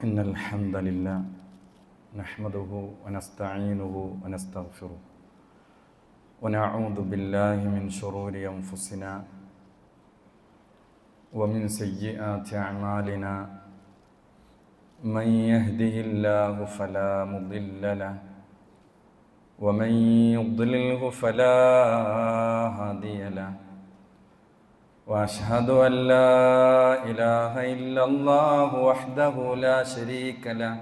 إن الحمد لله نحمده ونستعينه ونستغفره ونعوذ بالله من شرور أنفسنا ومن سيئات أعمالنا من يهده الله فلا مضل له ومن يضلله فلا هادي له وأشهد أن لا إله إلا الله وحده لا شريك له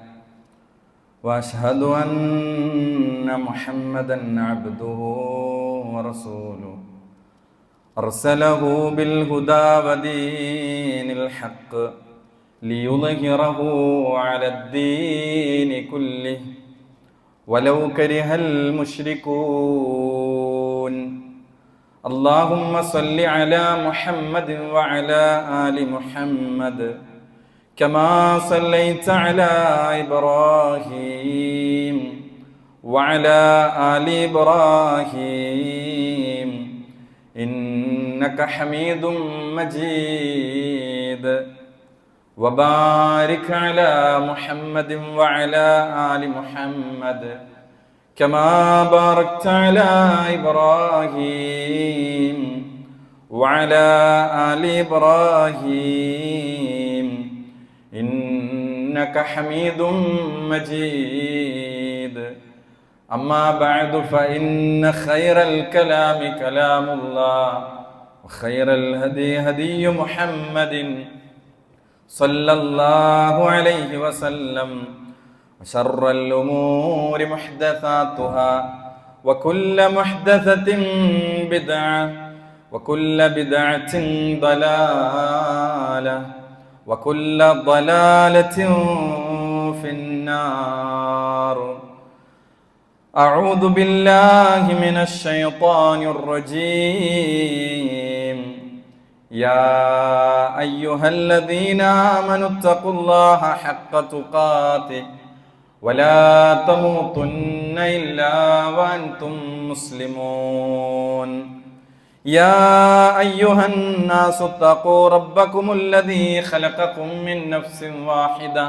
وأشهد أن محمدا عبده ورسوله أرسله بالهدى ودين الحق ليظهره على الدين كله ولو كره المشركون اللهم صل على محمد وعلى آل محمد كما صليت على إبراهيم وعلى آل إبراهيم إنك حميد مجيد وبارك على محمد وعلى آل محمد كما باركت على إبراهيم وعلى آل إبراهيم إنك حميد مجيد أما بعد فإن خير الكلام كلام الله وخير الهدي هدي محمد صلى الله عليه وسلم وشر الأمور محدثاتها وكل محدثة بدعة وكل بدعة ضلالة وكل ضلالة في النار. أعوذ بالله من الشيطان الرجيم. يا أيها الذين آمنوا اتقوا الله حق تقاته ولا تموتن إلا وأنتم مسلمون. يا أيها الناس اتقوا ربكم الذي خلقكم من نفس واحدة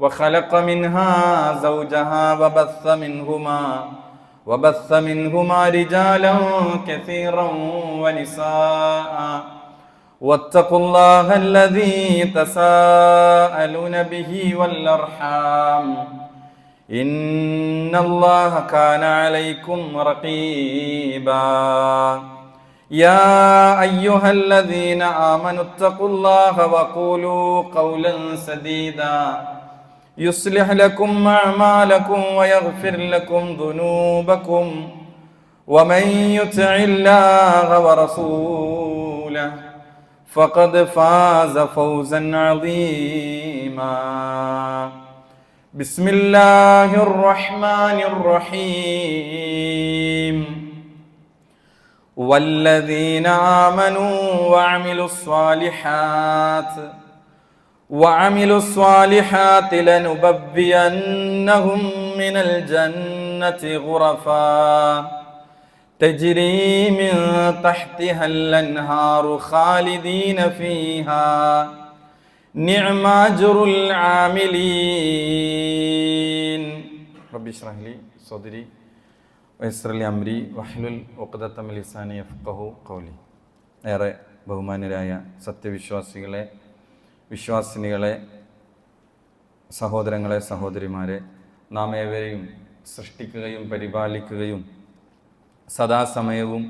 وخلق منها زوجها وبث منهما رجالا كثيرا ونساء واتقوا الله الذي تساءلون به والأرحام إن الله كان عليكم رقيبا. يا أيها الذين آمنوا اتقوا الله وقولوا قولا سديدا يصلح لكم أعمالكم ويغفر لكم ذنوبكم ومن يطع الله ورسوله فقد فاز فوزا عظيما. بسم الله الرحمن الرحيم. والذين آمنوا وعملوا الصالحات لنبوئنهم من الجنة غرفا تجري من تحتها الأنهار خالدين فيها نعم أجر العاملين. رب اشرح لي صدري വയസ്സർ ലി അംരി വഹ്ലുൽ ഉഖ്ദത മിൻ ലിസാനി യഫ്ഖഹു ഖൗലി. ഏറെ ബഹുമാന്യരായ വിശ്വാസിനികളെ, സഹോദരങ്ങളെ, സഹോദരിമാരെ, നാം ഏവരെയും സൃഷ്ടിക്കുകയും പരിപാലിക്കുകയും സദാസമയവും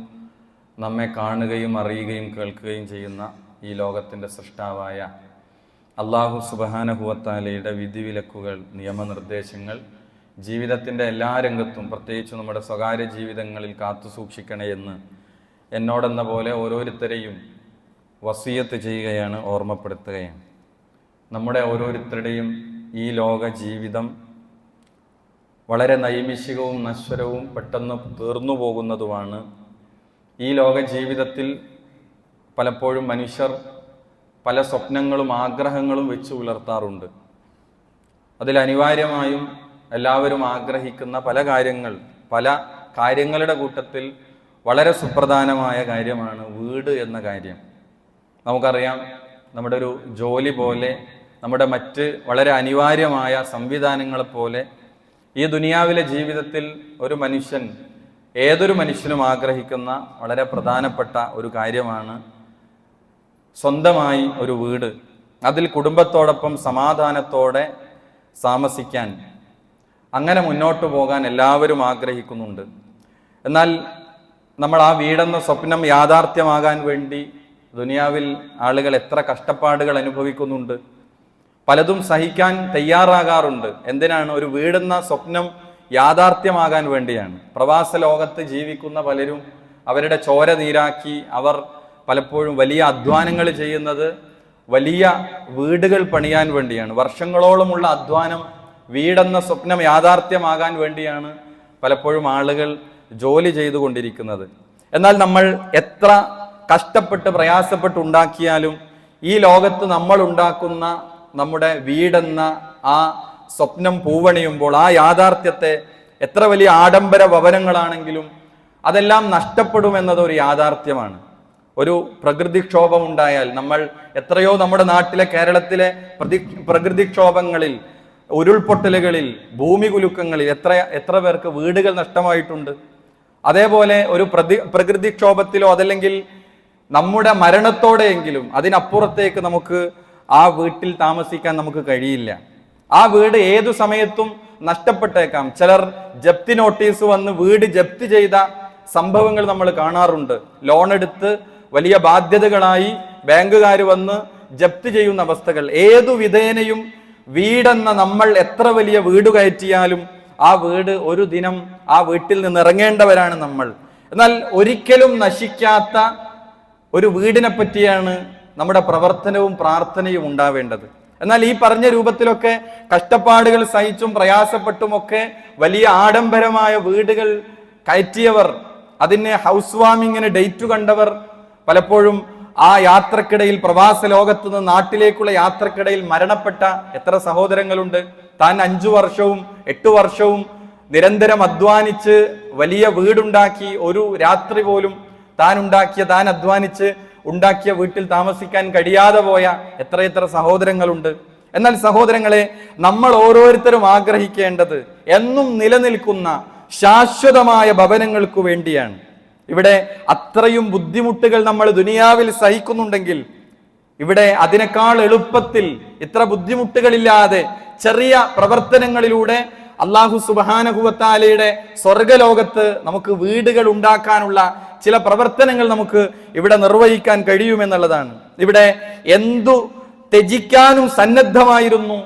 നമ്മെ കാണുകയും അറിയുകയും കേൾക്കുകയും ചെയ്യുന്ന ഈ ലോകത്തിൻ്റെ സൃഷ്ടാവായ അല്ലാഹു സുബ്ഹാനഹു വ തആലയുടെ വിധിവിലക്കുകൾ, നിയമനിർദ്ദേശങ്ങൾ ജീവിതത്തിൻ്റെ എല്ലാ രംഗത്തും, പ്രത്യേകിച്ച് നമ്മുടെ സ്വകാര്യ ജീവിതങ്ങളിൽ കാത്തു സൂക്ഷിക്കണേ എന്ന് എന്നോടെന്ന പോലെ ഓരോരുത്തരെയും വസിയത്ത് ചെയ്യുകയാണ്, ഓർമ്മപ്പെടുത്തുകയാണ്. നമ്മുടെ ഓരോരുത്തരുടെയും ഈ ലോക ജീവിതം വളരെ നൈമിഷികവും നശ്വരവും പെട്ടെന്ന് തീർന്നു പോകുന്നതുമാണ്. ഈ ലോക ജീവിതത്തിൽ പലപ്പോഴും മനുഷ്യർ പല സ്വപ്നങ്ങളും ആഗ്രഹങ്ങളും വെച്ച് പുലർത്താറുണ്ട്. അതിലനിവാര്യമായും എല്ലാവരും ആഗ്രഹിക്കുന്ന പല കാര്യങ്ങളുടെ കൂട്ടത്തിൽ വളരെ സുപ്രധാനമായ കാര്യമാണ് വീട് എന്ന കാര്യം. നമുക്കറിയാം, നമ്മുടെ ഒരു ജോലി പോലെ നമ്മുടെ മറ്റ് വളരെ അനിവാര്യമായ സംവിധാനങ്ങളെപ്പോലെ ഈ ദുനിയാവിലെ ജീവിതത്തിൽ ഏതൊരു മനുഷ്യനും ആഗ്രഹിക്കുന്ന വളരെ പ്രധാനപ്പെട്ട ഒരു കാര്യമാണ് സ്വന്തമായി ഒരു വീട്, അതിൽ കുടുംബത്തോടൊപ്പം സമാധാനത്തോടെ താമസിക്കാൻ, അങ്ങനെ മുന്നോട്ട് പോകാൻ എല്ലാവരും ആഗ്രഹിക്കുന്നുണ്ട്. എന്നാൽ നമ്മൾ ആ വീടെന്ന സ്വപ്നം യാഥാർത്ഥ്യമാകാൻ വേണ്ടി ദുനിയാവിൽ ആളുകൾ എത്ര കഷ്ടപ്പാടുകൾ അനുഭവിക്കുന്നുണ്ട്, പലതും സഹിക്കാൻ തയ്യാറാകാറുണ്ട്. എന്തിനാണ്? ഒരു വീടെന്ന സ്വപ്നം യാഥാർത്ഥ്യമാകാൻ വേണ്ടിയാണ്. പ്രവാസ ലോകത്ത് ജീവിക്കുന്ന പലരും അവരുടെ ചോര നീരാക്കി അവർ പലപ്പോഴും വലിയ അധ്വാനങ്ങൾ ചെയ്യുന്നത് വലിയ വീടുകൾ പണിയാൻ വേണ്ടിയാണ്. വർഷങ്ങളോളമുള്ള അധ്വാനം വീടെന്ന സ്വപ്നം യാഥാർത്ഥ്യമാകാൻ വേണ്ടിയാണ് പലപ്പോഴും ആളുകൾ ജോലി ചെയ്തുകൊണ്ടിരിക്കുന്നത്. എന്നാൽ നമ്മൾ എത്ര കഷ്ടപ്പെട്ട് പ്രയാസപ്പെട്ട് ഉണ്ടാക്കിയാലും ഈ ലോകത്ത് നമ്മൾ ഉണ്ടാക്കുന്ന നമ്മുടെ വീടെന്ന ആ സ്വപ്നം പൂവണിയുമ്പോൾ ആ യാഥാർത്ഥ്യത്തെ എത്ര വലിയ ആഡംബര ഭവനങ്ങളാണെങ്കിലും അതെല്ലാം നഷ്ടപ്പെടുമെന്നത് ഒരു യാഥാർത്ഥ്യമാണ്. ഒരു പ്രകൃതിക്ഷോഭം ഉണ്ടായാൽ നമ്മൾ എത്രയോ നമ്മുടെ നാട്ടിലെ കേരളത്തിലെ പ്രകൃതിക്ഷോഭങ്ങളിൽ, ഉരുൾപൊട്ടലുകളിൽ, ഭൂമി കുലുക്കങ്ങളിൽ എത്ര പേർക്ക് വീടുകൾ നഷ്ടമായിട്ടുണ്ട്. അതേപോലെ ഒരു പ്രകൃതിക്ഷോഭത്തിലോ അതല്ലെങ്കിൽ നമ്മുടെ മരണത്തോടെയെങ്കിലും അതിനപ്പുറത്തേക്ക് നമുക്ക് ആ വീട്ടിൽ താമസിക്കാൻ നമുക്ക് കഴിയില്ല. ആ വീട് ഏതു സമയത്തും നഷ്ടപ്പെട്ടേക്കാം. ചിലർ ജപ്തി നോട്ടീസ് വന്ന് വീട് ജപ്തി ചെയ്ത സംഭവങ്ങൾ നമ്മൾ കാണാറുണ്ട്. ലോൺ എടുത്ത് വലിയ ബാധ്യതകളായി ബാങ്കുകാർ വന്ന് ജപ്തി ചെയ്യുന്ന അവസ്ഥകൾ. ഏതു വിധേനയും വീടെന്ന നമ്മൾ എത്ര വലിയ വീട് കയറ്റിയാലും ആ വീട് ഒരു ദിനം ആ വീട്ടിൽ നിന്ന് ഇറങ്ങേണ്ടവരാണ് നമ്മൾ. എന്നാൽ ഒരിക്കലും നശിക്കാത്ത ഒരു വീടിനെ പറ്റിയാണ് നമ്മുടെ പ്രവർത്തനവും പ്രാർത്ഥനയും ഉണ്ടാവേണ്ടത്. എന്നാൽ ഈ പറഞ്ഞ രൂപത്തിലൊക്കെ കഷ്ടപ്പാടുകൾ സഹിച്ചും പ്രയാസപ്പെട്ടുമൊക്കെ വലിയ ആഡംബരമായ വീടുകൾ കയറ്റിയവർ, അതിന് ഹൗസ് വാമിങ്ങിന് ഡേറ്റ് കണ്ടവർ പലപ്പോഴും ആ യാത്രക്കിടയിൽ, പ്രവാസ ലോകത്ത് നിന്ന് നാട്ടിലേക്കുള്ള യാത്രക്കിടയിൽ മരണപ്പെട്ട എത്ര സഹോദരങ്ങളുണ്ട്. താൻ 5 വർഷവും 8 വർഷവും നിരന്തരം അധ്വാനിച്ച് വലിയ വീടുണ്ടാക്കി ഒരു രാത്രി പോലും താൻ അധ്വാനിച്ച് ഉണ്ടാക്കിയ വീട്ടിൽ താമസിക്കാൻ കഴിയാതെ പോയ എത്രയെത്ര സഹോദരങ്ങളുണ്ട്. എന്നാൽ സഹോദരങ്ങളെ, നമ്മൾ ഓരോരുത്തരും ആഗ്രഹിക്കേണ്ടത് എന്നും നിലനിൽക്കുന്ന ശാശ്വതമായ ഭവനങ്ങൾക്ക് വേണ്ടിയാണ്. ഇവിടെ അത്രയും ബുദ്ധിമുട്ടുകൾ നമ്മൾ ദുനിയാവിൽ സഹിക്കുന്നുണ്ടെങ്കിൽ ഇവിടെ അതിനേക്കാൾ എളുപ്പത്തിൽ, ഇത്ര ബുദ്ധിമുട്ടുകളില്ലാതെ ചെറിയ പ്രവർത്തനങ്ങളിലൂടെ അല്ലാഹു സുബ്ഹാനഹു വ തആലയുടെ സ്വർഗലോകത്ത് നമുക്ക് വീടുകൾ ഉണ്ടാക്കാനുള്ള ചില പ്രവർത്തനങ്ങൾ നമുക്ക് ഇവിടെ നിർവഹിക്കാൻ കഴിയുമെന്നുള്ളതാണ്. ഇവിടെ എന്തു ത്യജിക്കാനും സന്നദ്ധമായിരുന്നു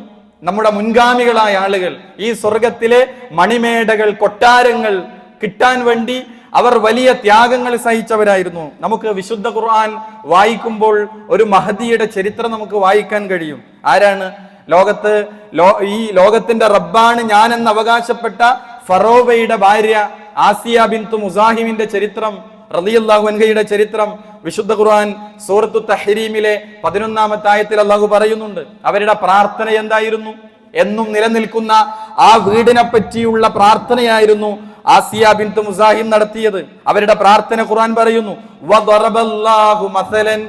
നമ്മുടെ മുൻഗാമികളായ ആളുകൾ. ഈ സ്വർഗത്തിലെ മണിമേടകൾ, കൊട്ടാരങ്ങൾ കിട്ടാൻ വേണ്ടി അവർ വലിയ ത്യാഗങ്ങൾ സഹിച്ചവരായിരുന്നു. നമുക്ക് വിശുദ്ധ ഖുർആൻ വായിക്കുമ്പോൾ ഒരു മഹദിയുടെ ചരിത്രം നമുക്ക് വായിക്കാൻ കഴിയും. ആരാണ്? ഈ ലോകത്തിന്റെ റബ്ബാണ് ഞാൻ എന്ന് അവകാശപ്പെട്ട ഫറോവയുടെ ഭാര്യ ആസിയ ബിൻതു മുസാഹിമിന്റെ ചരിത്രം, റളിയല്ലാഹു അൻഹയുടെ ചരിത്രം വിശുദ്ധ ഖുർആൻ സൂറത്തു തഹ്രീമിലെ 11-ാമത്തെ ആയത്തിൽ അല്ലാഹു പറയുന്നുണ്ട്. അവരുടെ പ്രാർത്ഥന എന്തായിരുന്നു? എന്നും നിലനിൽക്കുന്ന ആ വീടിനെ പറ്റിയുള്ള പ്രാർത്ഥനയായിരുന്നു ആസിയ ബിൻതു മുസാഹിം നടത്തിയത്. അവരുടെ പ്രാർത്ഥന ഖുർആൻ പറയുന്നു, വദറബല്ലാഹു മസലൻ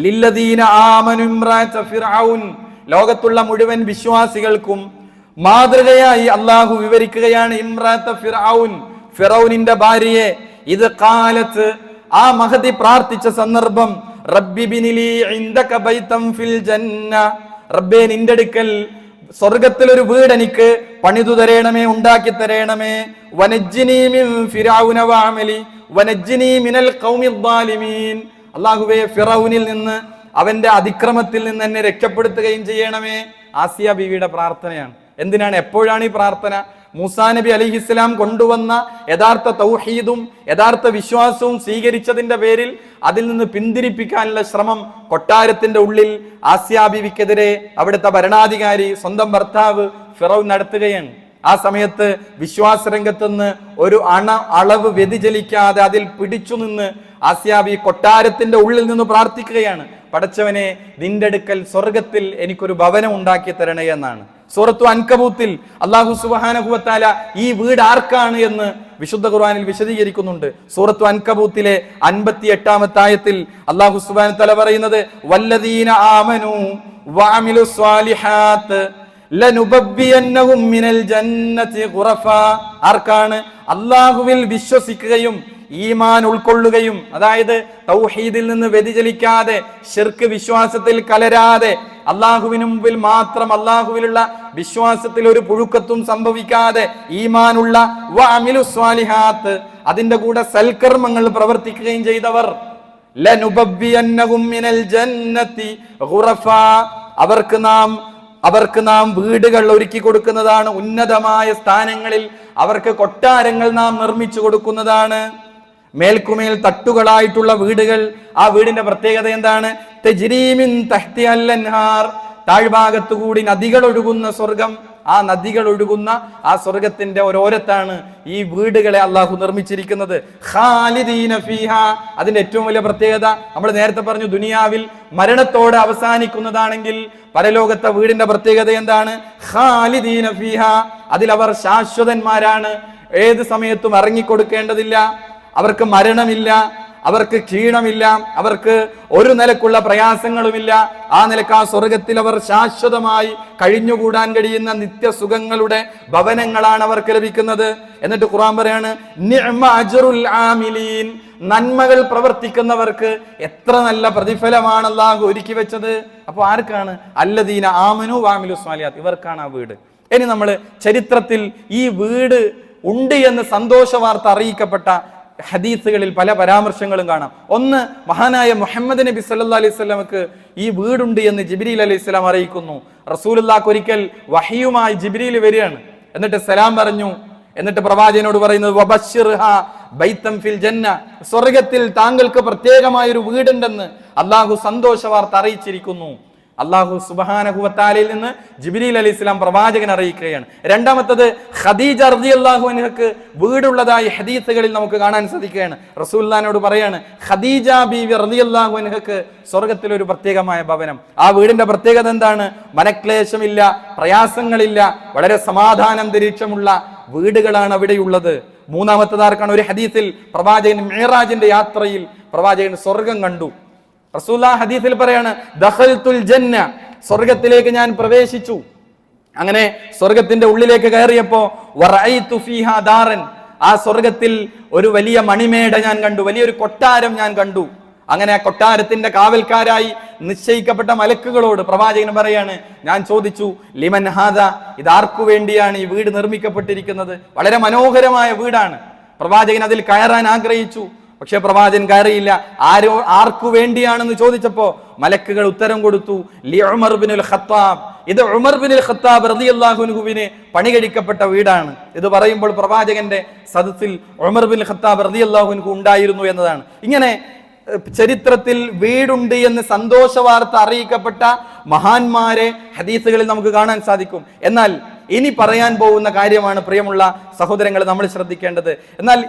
ലില്ലദീന ആമനു ഇംറാത ഫിർഔൻ. ലോകത്തുള്ള മുഴുവൻ വിശ്വാസികൾക്കും മാതൃകയായി അല്ലാഹു വിവരിക്കുകയാണ് ഇംറാത ഫിർഔൻ, ഫിറൗനിന്റെ ഭാര്യയെ. ഇത് കാലത്ത് ആ മഹദി പ്രാർത്ഥിച്ച സന്ദർഭം, റബ്ബി ബിനിലി ഇൻദക ബൈതം ഫിൽ ജന്ന, റബ്ബേ നിന്റെ അടുക്കൽ സ്വർഗത്തിൽ ഒരു വീട് എനിക്ക് പണിതു തരേണമേ, ഉണ്ടാക്കി തരേണമേ. വനജ്ജിനി മിൻ ഫിറഔന വഅമലി വനജ്ജിനി മിനൽ ഖൗമിൽ ളാലിമീൻ. അല്ലാഹുവേ, ഫിറൗനിൽ നിന്ന്, അവന്റെ അതിക്രമത്തിൽ നിന്ന് എന്നെ രക്ഷപ്പെടുത്തുകയും ചെയ്യണമേ. ആസിയ ബീവിയുടെ പ്രാർത്ഥനയാണ്. എന്തിനാണ്, എപ്പോഴാണ് ഈ പ്രാർത്ഥന? മൂസാ നബി അലൈഹിസ്സലാം കൊണ്ടുവന്ന യഥാർത്ഥ തൗഹീദും യഥാർത്ഥ വിശ്വാസവും സ്വീകരിച്ചതിന്റെ പേരിൽ അതിൽ നിന്ന് പിന്തിരിപ്പിക്കാനുള്ള ശ്രമം കൊട്ടാരത്തിന്റെ ഉള്ളിൽ ആസിയ ബീവിക്കെതിരെ അവിടുത്തെ ഭരണാധികാരി, സ്വന്തം ഭർത്താവ് ഫിറൗൻ നടത്തുകയാണ്. ആ സമയത്ത് വിശ്വാസരംഗത്തുനിന്ന് ഒരു അളവ് വ്യതിചലിക്കാതെ അതിൽ പിടിച്ചു നിന്ന് ആസ്യാബി കൊട്ടാരത്തിന്റെ ഉള്ളിൽ നിന്ന് പ്രാർത്ഥിക്കുകയാണ്, പടച്ചവനെ, നിന്റെ അടുക്കൽ സ്വർഗത്തിൽ എനിക്കൊരു ഭവനം ഉണ്ടാക്കി തരണേ എന്നാണ്. സൂറത്തു അൻകബൂത്തിൽ അല്ലാഹു സുബ്ഹാനഹു വ തആല ഈ വീട് ആർക്കാണ് എന്ന് വിശുദ്ധ ഖുർആനിൽ വിശദീകരിക്കുന്നുണ്ട്. സൂറത്തു അൻകബൂത്തിലെ 58-ാമത്തെ ആയത്തിൽ അല്ലാഹു സുബ്ഹാനഹു വ തആല പറയുന്നത്, വല്ലദീന ആമനൂ വഅമിലുസ് സ്വാലിഹാത്ത് ലനുബവ്വിയന്നഹും മിനൽ ജന്നതി ഖുറഫാ. ആർക്കാണ്? അല്ലാഹുവിൽ വിശ്വസിക്കുകയും ഈമാൻ ഉൾക്കൊള്ളുകയും, അതായത് തൗഹീദിൽ നിന്ന് വ്യതിചലിക്കാതെ ശിർക്ക് വിശ്വാസത്തിൽ കലരാതെ അള്ളാഹുവിന് മുമ്പിൽ മാത്രം അള്ളാഹുവിലുള്ള വിശ്വാസത്തിൽ ഒരു പുഴുക്കത്തും സംഭവിക്കാതെ ഈമാനുള്ള വഅമിലുസ് സ്വാലിഹാത്ത്, അതിന്റെ കൂടെ സൽക്കർമ്മങ്ങൾ പ്രവർത്തിക്കുകയും ചെയ്തവർ, ലനുബവ്വിയന്നഹും മിനൽ ജന്നതി ഖുറഫാ, അവർക്ക് നാം വീടുകൾ ഒരുക്കി കൊടുക്കുന്നതാണ്. ഉന്നതമായ സ്ഥാനങ്ങളിൽ അവർക്ക് കൊട്ടാരങ്ങൾ നാം നിർമ്മിച്ചു കൊടുക്കുന്നതാണ്. മേൽക്കുമേൽ തട്ടുകളായിട്ടുള്ള വീടുകൾ. ആ വീടിന്റെ പ്രത്യേകത എന്താണ്? തജ്രീ മിൻ തഹ്തിഹൽ അൻഹാർ, താഴ്ഭാഗത്തു കൂടി നദികൾ ഒഴുകുന്ന സ്വർഗം. ആ നദികൾ ഒഴുകുന്ന ആ സ്വർഗത്തിന്റെ ഓരോരത്താണ് ഈ വീടുകളെ അള്ളാഹു നിർമ്മിച്ചിരിക്കുന്നത്. ഖാലിദീന ഫീഹാ, അതിന്റെ ഏറ്റവും വലിയ പ്രത്യേകത നമ്മൾ നേരത്തെ പറഞ്ഞു, ദുനിയാവിൽ മരണത്തോടെ അവസാനിക്കുന്നതാണെങ്കിൽ പരലോകത്തെ വീടിന്റെ പ്രത്യേകത എന്താണ്? ഖാലിദീന ഫീഹാ, അതിൽ അവർ ശാശ്വതന്മാരാണ്. ഏത് സമയത്തും ഇറങ്ങിക്കൊടുക്കേണ്ടതില്ല, അവർക്ക് മരണമില്ല, അവർക്ക് ക്ഷീണമില്ല, അവർക്ക് ഒരു നിലക്കുള്ള പ്രയാസങ്ങളുമില്ല. ആ നിലക്ക് ആ സ്വർഗത്തിൽ അവർ ശാശ്വതമായി കഴിഞ്ഞുകൂടാൻ കഴിയുന്ന നിത്യസുഖങ്ങളുടെ ഭവനങ്ങളാണ് അവർക്ക് ലഭിക്കുന്നത്. എന്നിട്ട് ഖുർആൻ പറയാണ്, നിഅ്മ അജ്റുൽ ആമിലീൻ, നന്മകൾ പ്രവർത്തിക്കുന്നവർക്ക് എത്ര നല്ല പ്രതിഫലമാണ് അല്ലാഹു ഒരുക്കി വെച്ചത്. അപ്പോൾ ആർക്കാണ്? അല്ലദീന ആമനു വഅമിലുസ് സ്വാലിഹാത്ത്, ഇവർക്കാണ് ആ വീട്. ഇനി നമ്മൾ ചരിത്രത്തിൽ ഈ വീട് ഉണ്ട് എന്ന് സന്തോഷ വാർത്ത അറിയിക്കപ്പെട്ട ഹദീസുകളിൽ പല പരാമർശങ്ങളും കാണാം. ഒന്ന്, മഹാനായ മുഹമ്മദ് നബി സല്ലല്ലാഹു അലൈഹി വസല്ലമക്ക് ഈ വീടുണ്ട് എന്ന് ജിബ്രീൽ അലൈഹിസ്സലാം അറിയിക്കുന്നു. റസൂലുള്ളാഹിക്ക് ഒരിക്കൽ വഹയുമായി ജിബ്രീൽ വരികയാണ്. എന്നിട്ട് സലാം പറഞ്ഞു. എന്നിട്ട് പ്രവാചകനോട് പറയുന്നത്, വബശ്ശിർഹാ ബൈതൻ ഫിൽ ജന്ന, സ്വർഗത്തിൽ താങ്കൾക്ക് പ്രത്യേകമായ ഒരു വീടുണ്ടെന്ന് അല്ലാഹു സന്തോഷ വാർത്ത അറിയിച്ചിരിക്കുന്നു. അല്ലാഹു സുബ്ഹാനഹു വ തആലയിൽ നിന്ന് ജിബ്രീൽ അലൈഹിസ്സലാം പ്രവാചകൻ അറിയിക്കുകയാണ്. രണ്ടാമത്തത്, ഖദീജ റളിയല്ലാഹു അൻഹക്ക് വീടുള്ളതായി ഹദീസുകളിൽ നമുക്ക് കാണാൻ സാധിക്കുകയാണ്. റസൂലുള്ളാഹിനോട് പറയാണ്, ഖദീജ ബീവി റളിയല്ലാഹു അൻഹക്ക് സ്വർഗത്തിൽ ഒരു പ്രത്യേകമായ ഭവനം. ആ വീടിന്റെ പ്രത്യേകത എന്താണ്? മനക്ലേശമില്ല, പ്രയാസങ്ങളില്ല, വളരെ സമാധാനാന്തരീക്ഷമുള്ള വീടുകളാണ് അവിടെയുള്ളത്. മൂന്നാമത്തതാർക്കാണ്? ഒരു ഹദീസിൽ പ്രവാചകൻ മിഅ്റാജിന്റെ യാത്രയിൽ പ്രവാചകൻ സ്വർഗം കണ്ടു. റസൂലുള്ളാഹി ഹദീസിൽ പറയാണ്, ദഖൽതുൽ ജന്ന, സ്വർഗത്തിലേക്ക് ഞാൻ പ്രവേശിച്ചു. അങ്ങനെ സ്വർഗത്തിന്റെ ഉള്ളിലേക്ക് കയറിയപ്പോ വറഅയ്തു ഫീഹാ ദാറൻ, ആ സ്വർഗത്തിൽ ഒരു വലിയ മണിമേട ഞാൻ കണ്ടു, വലിയൊരു കൊട്ടാരം ഞാൻ കണ്ടു. അങ്ങനെ ആ കൊട്ടാരത്തിന്റെ കാവൽക്കാരായി നിശ്ചയിക്കപ്പെട്ട മലക്കുകളോട് പ്രവാചകൻ പറയാണ്, ഞാൻ ചോദിച്ചു, ലിമൻ ഹാദ, ഇതാർക്കു വേണ്ടിയാണ് ഈ വീട് നിർമ്മിക്കപ്പെട്ടിരിക്കുന്നത്? വളരെ മനോഹരമായ വീടാണ്. പ്രവാചകൻ അതിൽ കയറാൻ ആഗ്രഹിച്ചു. പക്ഷെ പ്രവാചകൻ കയറിയില്ല. ആർക്കു വേണ്ടിയാണെന്ന് ചോദിച്ചപ്പോ മലക്കുകൾ ഉത്തരം കൊടുത്തു, ലി ഉമർ ബിനുൽ ഖത്താബ്, ഇത് ഉമർ ബിനുൽ ഖത്താബ് റളിയല്ലാഹു അൻഹുവിന് പണി കഴിക്കപ്പെട്ട വീടാണ്. ഇത് പറയുമ്പോൾ പ്രവാചകന്റെ സദസ്സിൽ ഉമർ ബിൻ ഖത്താബ് റളിയല്ലാഹു അൻഹു ഉണ്ടായിരുന്നു എന്നതാണ്. ഇങ്ങനെ ചരിത്രത്തിൽ വീടുണ്ട് എന്ന് സന്തോഷ വാർത്ത അറിയിക്കപ്പെട്ട മഹാന്മാരെ ഹദീസുകളിൽ നമുക്ക് കാണാൻ സാധിക്കും. എന്നാൽ ഇനി പറയാൻ പോകുന്ന കാര്യമാണ് പ്രിയമുള്ള സഹോദരങ്ങൾ നമ്മൾ ശ്രദ്ധിക്കേണ്ടത്. എന്നാൽ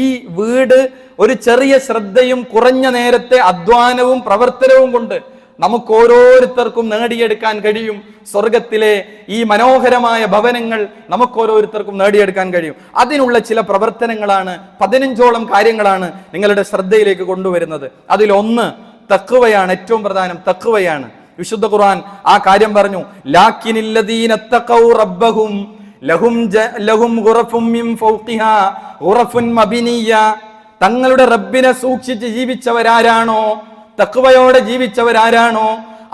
ഈ വീട് ഒരു ചെറിയ ശ്രദ്ധയും കുറഞ്ഞ നേരത്തെ അധ്വാനവും പ്രവർത്തനവും കൊണ്ട് നമുക്ക് ഓരോരുത്തർക്കും നേടിയെടുക്കാൻ കഴിയും. സ്വർഗത്തിലെ ഈ മനോഹരമായ ഭവനങ്ങൾ നമുക്ക് ഓരോരുത്തർക്കും നേടിയെടുക്കാൻ കഴിയും. അതിനുള്ള ചില പ്രവർത്തനങ്ങളാണ്, 15ഓളം കാര്യങ്ങളാണ് നിങ്ങളുടെ ശ്രദ്ധയിലേക്ക് കൊണ്ടുവരുന്നത്. അതിലൊന്ന് തഖ്വയാണ്. ഏറ്റവും പ്രധാനം തഖ്വയാണ്. വിശുദ്ധ ഖുർആൻ ആ കാര്യം പറഞ്ഞു, ലാകിനില്ലദീന തഖൗ റബ്ബഹും ലഹും ഗുറഫും മിൻ ഫൗഖിഹാ ഗുറഫുൻ മബനിയ, തങ്ങളുടെ റബ്ബിനെ സൂക്ഷിച്ച് ജീവിച്ചവരാരാണോ, തഖ്വയോടെ ജീവിച്ചവരാരാണോ,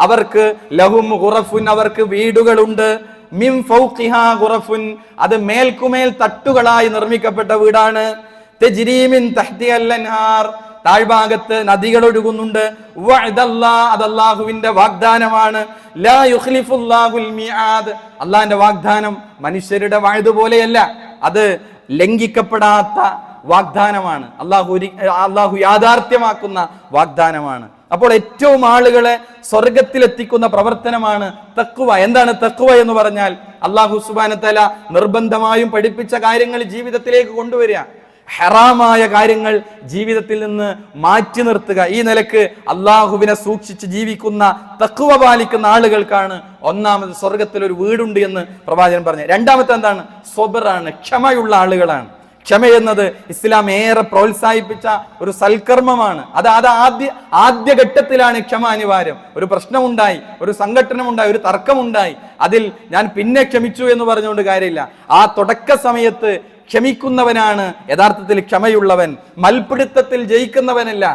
അവർക്ക് ലഹും ഗുറഫുൻ, അവർക്ക് വീടുകളുണ്ട്, മിൻ ഫൗഖിഹാ ഗുറഫുൻ, അത് മേൽക്കുമേൽ തട്ടുകളായി നിർമ്മിക്കപ്പെട്ട വീടാണ്, തജ്രീ മിൻ തഹ്തിഹൽ അൻഹാർ, താഴ്ഭാഗത്ത് നദികൾ ഒഴുകുന്നുണ്ട്, വഅദല്ലാഹ്, അത് അല്ലാഹുവിന്റെ വാഗ്ദാനമാണ്, ലാ യുഖ്ലിഫുല്ലാഹുൽ മിആദ്, അല്ലാഹുവിന്റെ വാഗ്ദാനം മനുഷ്യരുടെ വഅദ് പോലെയല്ല, അത് ലംഘിക്കപ്പെടാത്ത വാഗ്ദാനമാണ്. അള്ളാഹു യാഥാർത്ഥ്യമാക്കുന്ന വാഗ്ദാനമാണ്. അപ്പോൾ ഏറ്റവും ആളുകളെ സ്വർഗത്തിലെത്തിക്കുന്ന പ്രവർത്തനമാണ് തഖ്വ. എന്താണ് തഖ്വ എന്ന് പറഞ്ഞാൽ? അള്ളാഹു സുബ്ഹാനഹു വ തആല നിർബന്ധമായും പഠിപ്പിച്ച കാര്യങ്ങൾ ജീവിതത്തിലേക്ക് കൊണ്ടുവരിക, ഹറാമായ കാര്യങ്ങൾ ജീവിതത്തിൽ നിന്ന് മാറ്റി നിർത്തുക. ഈ നിലക്ക് അള്ളാഹുവിനെ സൂക്ഷിച്ച് ജീവിക്കുന്ന തഖ്വ പാലിക്കുന്ന ആളുകൾക്കാണ് ഒന്നാമത് സ്വർഗത്തിൽ ഒരു വീടുണ്ട് എന്ന് പ്രവാചകൻ പറഞ്ഞു. രണ്ടാമത്തെ എന്താണ്? സ്വബറാണ്, ക്ഷമയുള്ള ആളുകളാണ്. ക്ഷമ എന്നത് ഇസ്ലാം ഏറെ പ്രോത്സാഹിപ്പിച്ച ഒരു സൽക്കർമ്മമാണ്. അത് ആദ്യ ഘട്ടത്തിലാണ് ക്ഷമ അനിവാര്യം. ഒരു പ്രശ്നമുണ്ടായി, ഒരു സംഘട്ടനമുണ്ടായി, ഒരു തർക്കമുണ്ടായി, അതിൽ ഞാൻ പിന്നെ ക്ഷമിച്ചു എന്ന് പറഞ്ഞുകൊണ്ട് കാര്യമില്ല. ആ തുടക്ക സമയത്ത് ക്ഷമിക്കുന്നവനാണ് യഥാർത്ഥത്തിൽ ക്ഷമയുള്ളവൻ, മൽപിടുത്തത്തിൽ ജയിക്കുന്നവനല്ല.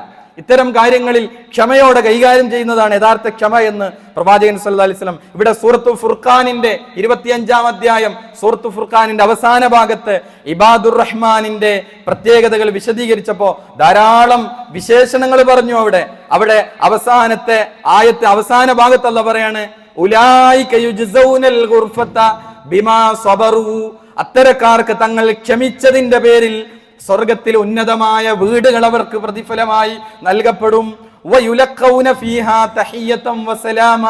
ഇത്തരം കാര്യങ്ങളിൽ ക്ഷമയോടെ കൈകാര്യം ചെയ്യുന്നതാണ് യഥാർത്ഥ ക്ഷമ എന്ന് പ്രവാചകൻ സല്ലല്ലാഹു അലൈഹി വസല്ലം ഇവിടെ സൂറത്തു ഫുർഖാനിന്റെ 25-ാം അധ്യായം, സൂറത്തു ഫുർഖാനിന്റെ അവസാന ഭാഗത്ത് ഇബാദുർ റഹ്മാനിന്റെ പ്രത്യേകതകൾ വിശദീകരിച്ചപ്പോ ധാരാളം വിശേഷണങ്ങൾ പറഞ്ഞു. അവിടെ അവസാനത്തെ ആയത്തെ അവസാന ഭാഗത്ത് അല്ലാഹു പറയാണ്, ഉലൈക യുജ്സൗനൽ ഗുർഫത ബിമാ സബറു, അത്തരക്കാർക്ക് തങ്ങൾ ക്ഷമിച്ചതിന്റെ പേരിൽ സ്വർഗത്തിൽ ഉന്നതമായ വീടുകൾ അവർക്ക് പ്രതിഫലമായി നൽകപ്പെടും. വയുലഖൗന ഫീഹാ തഹിയ്യതൻ വസലാമ,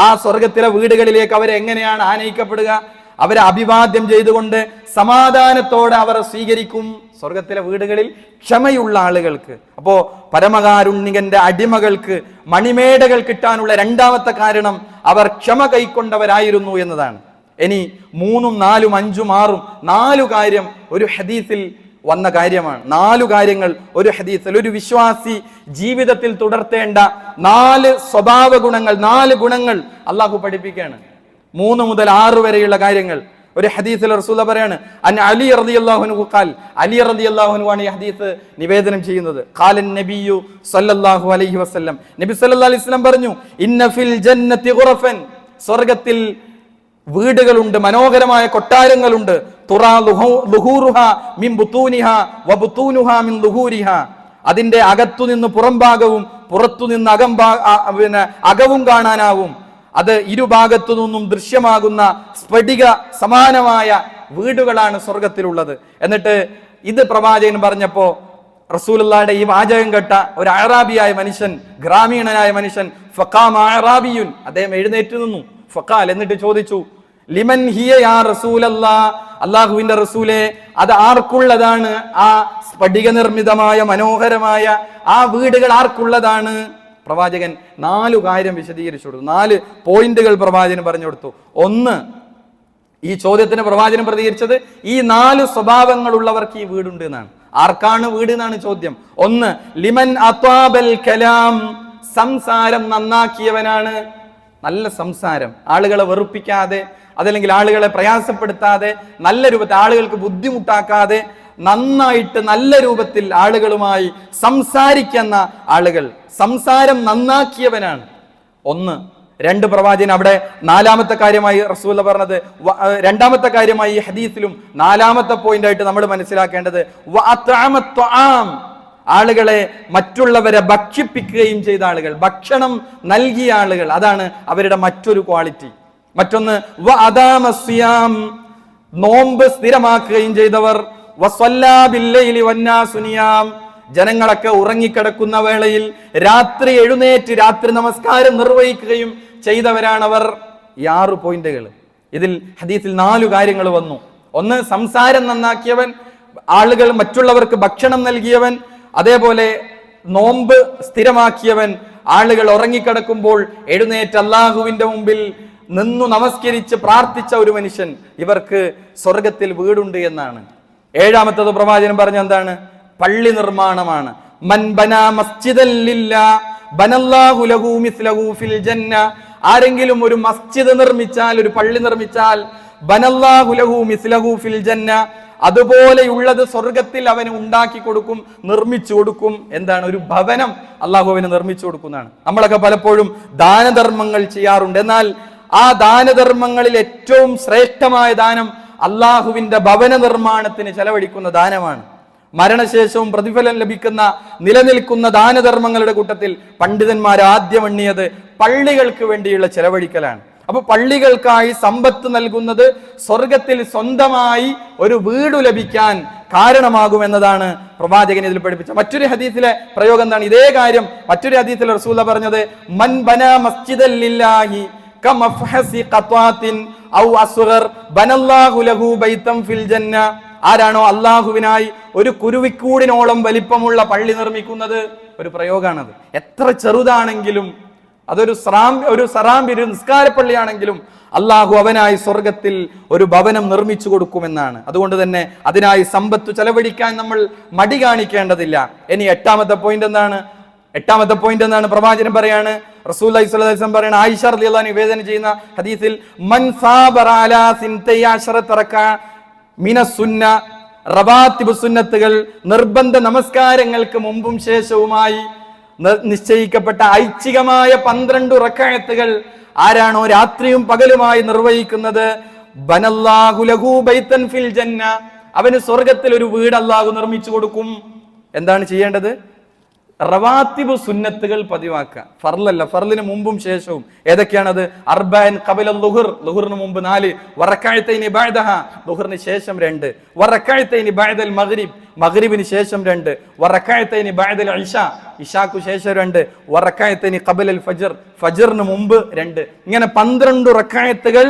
ആ സ്വർഗത്തിലെ വീടുകളിലേക്ക് അവരെ എങ്ങനെയാണ് ആനയിക്കപ്പെടുക? അവരെ അഭിവാദ്യം ചെയ്തുകൊണ്ട് സമാധാനത്തോടെ അവർ സ്വീകരിക്കും. സ്വർഗത്തിലെ വീടുകളിൽ ക്ഷമയുള്ള ആളുകൾക്ക്. അപ്പോ പരമകാരുണ്യകന്റെ അടിമകൾക്ക് മണിമേടകൾ കിട്ടാനുള്ള രണ്ടാമത്തെ കാരണം അവർ ക്ഷമ കൈക്കൊണ്ടവരായിരുന്നു എന്നതാണ്. ഇനി 3, 4, 5, 6 4 കാര്യം ഒരു ഹദീസിൽ വന്ന കാര്യമാണ്. 4 കാര്യങ്ങൾ ഒരു ഹദീസിൽ. ഒരു വിശ്വാസി ജീവിതത്തിൽ തുടർത്തേണ്ട 4 സ്വഭാവ ഗുണങ്ങൾ, 4 ഗുണങ്ങൾ അള്ളാഹു പഠിപ്പിക്കുകയാണ്. 3 മുതൽ 6 വരെയുള്ള കാര്യങ്ങൾ ഒരു ഹദീസിൽ റസൂൽ പറയാണ്, അൻ അലി റളിയല്ലാഹു അൻഹു ഖാൽ, അലി റളിയല്ലാഹു അൻഹു ആണ് ഈ ഹദീസ് നിവേദനം ചെയ്യുന്നത്. ഖാലൻ നബിയു സല്ലല്ലാഹു അലൈഹി വസല്ലം, നബി സല്ലല്ലാഹു അലൈഹി വസല്ലം പറഞ്ഞു, ഇന്ന ഫിൽ ജന്നതി ഖുറഫൻ, സ്വർഗ്ഗത്തിൽ വീടുകളുണ്ട്, മനോഹരമായ കൊട്ടാരങ്ങളുണ്ട്. തുറാ ലുഹൂറുഹാ മിൻ ബുതൂനിഹാ വബുതൂനുഹാ മിൻ ലുഹൂരിഹാ, അതിന്റെ അകത്തുനിന്ന് പുറംഭാഗവും പുറത്തുനിന്ന് അകവും കാണാനാവും. അത് ഇരുഭാഗത്തു നിന്നും ദൃശ്യമാകുന്ന സ്ഫടിക സമാനമായ വീടുകളാണ് സ്വർഗത്തിലുള്ളത്. എന്നിട്ട് ഇത് പ്രവാചകൻ പറഞ്ഞപ്പോ റസൂലുള്ളാഹിയുടെ ഈ വാചകം കേട്ട ഒരു അഅറാബിയായ മനുഷ്യൻ, ഗ്രാമീണനായ മനുഷ്യൻ, ഫഖാമ അഅറാബിയുൻ, അദ്ദേഹം എഴുന്നേറ്റ് നിന്നു. ഫഖാൽ, എന്നിട്ട് ചോദിച്ചു, ലിമൻ ഹിയ യാ റസൂലല്ലാഹ്, അല്ലാഹുവിന്റെ റസൂലേ, അത് ആർക്കുള്ളതാണ്? ആ സ്ഫടിക നിർമ്മിതമായ മനോഹരമായ ആ വീടുകൾ ആർക്കുള്ളതാണ്? പ്രവാചകൻ 4 കാര്യം വിശദീകരിച്ചു കൊടുത്തു. 4 പോയിന്റുകൾ പ്രവാചകൻ പറഞ്ഞു കൊടുത്തു. ഒന്ന്, ഈ ചോദ്യത്തിന് പ്രവാചകൻ പ്രതികരിച്ചത് ഈ 4 സ്വഭാവങ്ങളുള്ളവർക്ക് ഈ വീടുണ്ട് എന്നാണ്. ആർക്കാണ് വീട് എന്നാണ് ചോദ്യം. ഒന്ന്, ലിമൻ അത്വാബൽ കലാം, സംസാരം നന്നാക്കിയവനാണ്. നല്ല സംസാരം, ആളുകളെ വെറുപ്പിക്കാതെ, അതല്ലെങ്കിൽ ആളുകളെ പ്രയാസപ്പെടുത്താതെ, നല്ല രൂപത്തിൽ ആളുകൾക്ക് ബുദ്ധിമുട്ടാക്കാതെ നന്നായിട്ട് നല്ല രൂപത്തിൽ ആളുകളുമായി സംസാരിക്കുന്ന ആളുകൾ, സംസാരം നന്നാക്കിയവനാണ്. 1. 2, പ്രവാചകൻ അവിടെ 4ാമത്തെ കാര്യമായി റസൂൽ പറഞ്ഞത്, 2ാമത്തെ കാര്യമായി ഈ ഹദീസിലും 4ാമത്തെ പോയിന്റ് ആയിട്ട് നമ്മൾ മനസ്സിലാക്കേണ്ടത്, ആളുകളെ മറ്റുള്ളവരെ ഭക്ഷിപ്പിക്കുകയും ചെയ്ത ആളുകൾ, ഭക്ഷണം നൽകിയ ആളുകൾ, അതാണ് അവരുടെ മറ്റൊരു ക്വാളിറ്റി. മറ്റൊന്ന്, നോമ്പ് സ്ഥിരമാക്കുകയും ചെയ്തവർ, ജനങ്ങളൊക്കെ ഉറങ്ങിക്കിടക്കുന്ന വേളയിൽ രാത്രി എഴുന്നേറ്റ് രാത്രി നമസ്കാരം നിർവഹിക്കുകയും ചെയ്തവരാണവർ. ഈ 6 പോയിന്റുകൾ. ഇതിൽ ഹദീസിൽ 4 കാര്യങ്ങൾ വന്നു. ഒന്ന്, സംസാരം നന്നാക്കിയവൻ, ആളുകൾ മറ്റുള്ളവർക്ക് ഭക്ഷണം നൽകിയവൻ, അതേപോലെ നോമ്പ് സ്ഥിരമാക്കിയവൻ, ആളുകൾ ഉറങ്ങിക്കിടക്കുമ്പോൾ എഴുന്നേറ്റ് അള്ളാഹുവിന്റെ മുമ്പിൽ നിന്നു നമസ്കരിച്ച് പ്രാർത്ഥിച്ച ഒരു മനുഷ്യൻ. ഇവർക്ക് സ്വർഗത്തിൽ വീടുണ്ട് എന്നാണ്. 7ാമത്തത് പ്രവാചകൻ പറഞ്ഞ എന്താണ്? പള്ളി നിർമ്മാണമാണ്. മൻ ബനാ മസ്ജിദൻ ലില്ലാഹ് ബനല്ലാഹു ലഹു മിസ്ലഹു ഫിൽ ജന്ന, ആരെങ്കിലും ഒരു മസ്ജിദ് നിർമ്മിച്ചാൽ, ഒരു പള്ളി നിർമ്മിച്ചാൽ, ബനല്ലാഹു ലഹു മിസ്ലഹു ഫിൽ ജന്ന, അതുപോലെയുള്ളത് സ്വർഗത്തിൽ അവന് ഉണ്ടാക്കി കൊടുക്കും, നിർമ്മിച്ചു കൊടുക്കും. എന്താണ്? ഒരു ഭവനം അള്ളാഹു അവന് നിർമ്മിച്ചു കൊടുക്കുന്നതാണ്. നമ്മളൊക്കെ പലപ്പോഴും ദാനധർമ്മങ്ങൾ ചെയ്യാറുണ്ട്. എന്നാൽ ആ ദാനധർമ്മങ്ങളിൽ ഏറ്റവും ശ്രേഷ്ഠമായ ദാനം അള്ളാഹുവിന്റെ ഭവന നിർമ്മാണത്തിന് ചെലവഴിക്കുന്ന ദാനമാണ്. മരണശേഷവും പ്രതിഫലം ലഭിക്കുന്ന നിലനിൽക്കുന്ന ദാനധർമ്മങ്ങളുടെ കൂട്ടത്തിൽ പണ്ഡിതന്മാർ ആദ്യം എണ്ണിയത് പള്ളികൾക്ക് വേണ്ടിയുള്ള ചെലവഴിക്കലാണ്. അപ്പൊ പള്ളികൾക്കായി സമ്പത്ത് നൽകുന്നത് സ്വർഗത്തിൽ സ്വന്തമായി ഒരു വീട് ലഭിക്കാൻ കാരണമാകുമെന്നതാണ് പ്രവാചകൻ ഇതിൽ പഠിപ്പിച്ച മറ്റൊരു ഹദീസിലെ പ്രയോഗം. എന്താണ് ഇതേ കാര്യം മറ്റൊരു ഹദീസിൽ റസൂല പറഞ്ഞത്? മൻ ബനാ മസ്ജിദൻ ലില്ലാഹി കമഫ്ഹസി ഖത്വാത്തിൻ ഔ അസ്ഗർ ബനല്ലാഹു ലഹു ബൈതൻ ഫിൽ ജന്ന. ആരാണോ അള്ളാഹുവിനായി ഒരു കുരുവിക്കൂടിനോളം വലിപ്പമുള്ള പള്ളി നിർമ്മിക്കുന്നത്, ഒരു പ്രയോഗമാണത്. എത്ര ചെറുതാണെങ്കിലും അതൊരു സറാംബി നിസ്കാരപ്പള്ളിയാണെങ്കിലും അള്ളാഹു അവനായി സ്വർഗത്തിൽ ഒരു ഭവനം നിർമ്മിച്ചു കൊടുക്കുമെന്നാണ്. അതുകൊണ്ട് തന്നെ അതിനായി സമ്പത്ത് ചെലവഴിക്കാൻ നമ്മൾ മടി കാണിക്കേണ്ടതില്ല. ഇനി എട്ടാമത്തെ പോയിന്റ് എന്താണ്? പ്രവാചകൻ പറയാണ്, റസൂലുള്ളാഹി സ്വല്ലല്ലാഹു അലൈഹി വസല്ലം പറയാണ്, ആയിഷ റളിയല്ലാഹു അൻഹ നിവേദനം ചെയ്യുന്ന ഹദീസിൽ, മൻ സാബറ അലാ സിൻതൈ അശറത റക മിനസ് സുന്ന, റവാത്തിബ് സുന്നത്തുകൾ, നിർബന്ധ നമസ്കാരങ്ങൾക്ക് മുമ്പും ശേഷവുമായി നിശ്ചയിക്കപ്പെട്ട ഐച്ഛികമായ 12 റക്അത്തുകൾ ആരാണോ രാത്രിയും പകലുമായി നിർവഹിക്കുന്നത്, ബനല്ലാഹു ലഹു ബൈതൻ ഫിൽ ജന്ന, അവന് സ്വർഗത്തിൽ ഒരു വീട് അല്ലാഹു നിർമ്മിച്ചു കൊടുക്കും. എന്താണ് ചെയ്യേണ്ടത്? റവാത്തിബ് സുന്നത്തുകൾ പതിവാക്കുക. ഫർലല്ല, ഫർലിന് മുമ്പും ശേഷവും. ഏതൊക്കെയാണത്? അർബഅൻ ഖബല ളുഹർ, ളുഹറിന് മുമ്പ് 4, വറകഅതൈനി ബഅദഹ, ളുഹറിന് ശേഷം 2, വറകഅതൈനി ബഅദൽ മഗ്രിബ്, മഗ്രിബിന് ശേഷം 2, വറകഅതൈനി ബഅദൽ ഇശാ, ഇശാക്കു ശേഷം 2, വറകഅതൈനി ഖബലൽ ഫജ്ർ, ഫജ്റിന് മുമ്പ് 2. ഇങ്ങനെ 12 റക്അത്തുകൾ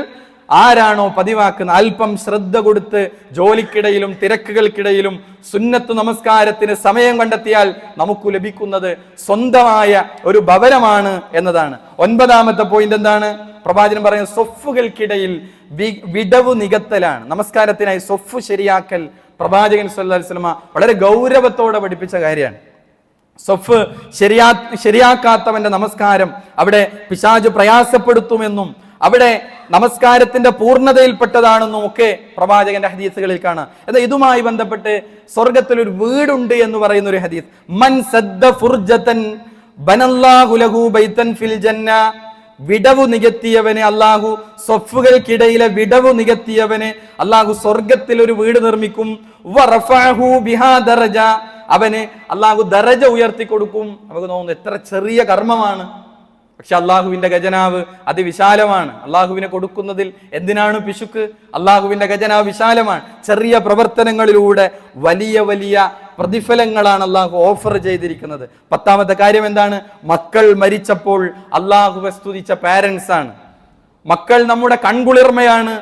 ആരാണോ പതിവാക്കുന്ന, അല്പം ശ്രദ്ധ കൊടുത്ത് ജോലിക്കിടയിലും തിരക്കുകൾക്കിടയിലും സുന്നത്ത് നമസ്കാരത്തിന് സമയം കണ്ടെത്തിയാൽ നമുക്ക് ലഭിക്കുന്നത് സ്വന്തമായ ഒരു ഭവനമാണ് എന്നതാണ്. 9ാമത്തെ പോയിന്റ് എന്താണ്? പ്രവാചകൻ പറയുന്നത് സൊഫുകൾക്കിടയിൽ വിടവ് നികത്തലാണ്. നമസ്കാരത്തിനായി സൊഫ് ശരിയാക്കൽ പ്രവാചകൻ സല്ലല്ലാഹു അലൈഹി വസല്ലം വളരെ ഗൗരവത്തോടെ പഠിപ്പിച്ച കാര്യമാണ്. സൊഫ് ശരിയാക്കാത്തവന്റെ നമസ്കാരം അവിടെ പിശാച് പ്രയാസപ്പെടുത്തുമെന്നും അവിടെ നമസ്കാരത്തിന്റെ പൂർണ്ണതയിൽപ്പെട്ടതാണെന്നും ഒക്കെ പ്രവാചകന്റെ ഹദീസുകളിൽ കാണാം. എന്നാൽ ഇതുമായി ബന്ധപ്പെട്ട് സ്വർഗത്തിൽ ഒരു വീടുണ്ട് എന്ന് പറയുന്ന ഒരു ഹദീസ്, മൻ സദ്ദ ഫുർജതൻ ബനല്ലാഹു ലഹു ബൈതൻ ഫിൽ ജന്ന, വിടവ് നികത്തിയവനെ അല്ലാഹു, സൊഫുകൾക്കിടയിലെ വിടവ് നികത്തിയവന് അല്ലാഹു സ്വർഗത്തിൽ ഒരു വീട് നിർമ്മിക്കും. വറഫഅഹു ബിഹാ ദറജ, അവന് അല്ലാഹു ദറജ ഉയർത്തി കൊടുക്കും. നമുക്ക് തോന്നുന്നു എത്ര ചെറിയ കർമ്മമാണ്, പക്ഷെ അള്ളാഹുവിന്റെ ഖജനാവ് അതിവിശാലമാണ്. അള്ളാഹുവിനെ കൊടുക്കുന്നതിൽ എന്തിനാണ് പിശുക്ക്? അള്ളാഹുവിന്റെ ഖജനാവ് വിശാലമാണ്. ചെറിയ പ്രവർത്തനങ്ങളിലൂടെ വലിയ വലിയ പ്രതിഫലങ്ങളാണ് അള്ളാഹു ഓഫർ ചെയ്തിരിക്കുന്നത്. 10ാമത്തെ കാര്യം എന്താണ്? മക്കൾ മരിച്ചപ്പോൾ അള്ളാഹുവെ സ്തുതിച്ച പാരൻസ് ആണ്. മക്കൾ നമ്മുടെ കൺകുളിർമയാണ്.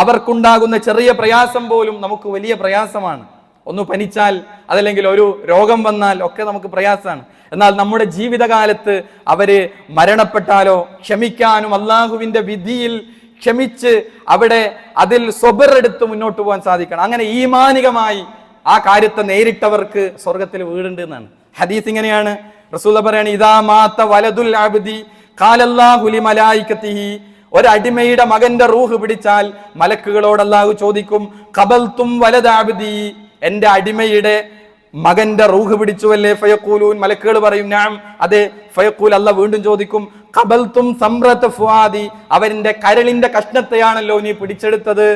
അവർക്കുണ്ടാകുന്ന ചെറിയ പ്രയാസം പോലും നമുക്ക് വലിയ പ്രയാസമാണ്. ഒന്ന് പനിച്ചാൽ, അതല്ലെങ്കിൽ ഒരു രോഗം വന്നാൽ ഒക്കെ നമുക്ക് പ്രയാസമാണ്. എന്നാൽ നമ്മുടെ ജീവിതകാലത്ത് അവര് മരണപ്പെട്ടാലോ ക്ഷമിക്കാനും അള്ളാഹുവിന്റെ വിധിയിൽ ക്ഷമിച്ച് അവിടെ അതിൽ സ്വബറെടുത്ത് മുന്നോട്ട് പോകാൻ സാധിക്കണം. അങ്ങനെ ഈമാനികമായി ആ കാര്യത്തെ നേരിട്ടവർക്ക് സ്വർഗത്തിൽ വീടുണ്ട് എന്നാണ് ഹദീസ്. ഇങ്ങനെയാണ് റസൂലുള്ളാഹി പറയാണ്, ഇദാ മാത വലദുൽ അബ്ദി ഖാലല്ലാഹു ലിമലായികതിഹി, ഒരടിമയുടെ മകന്റെ റൂഹ് പിടിച്ചാൽ മലക്കുകളോട് അല്ലാഹു ചോദിക്കും, ഖബൽതും വലദ അബ്ദി, എന്റെ അടിമയുടെ മകന്റെ റൂഹ് പിടിച്ചുവല്ലേ? ഫയഖൂലൂൻ, മലക്കുകൾ പറയും നഅം, അതെ. ഫയഖൂൽ, അല്ലാഹു വീണ്ടും ചോദിക്കും, ഖബൽതും സംറത ഫുആദി, അവന്റെ കരളിന്റെ കഷ്ണത്തെയാണല്ലോ നീ പിടിച്ചെടുത്തത്.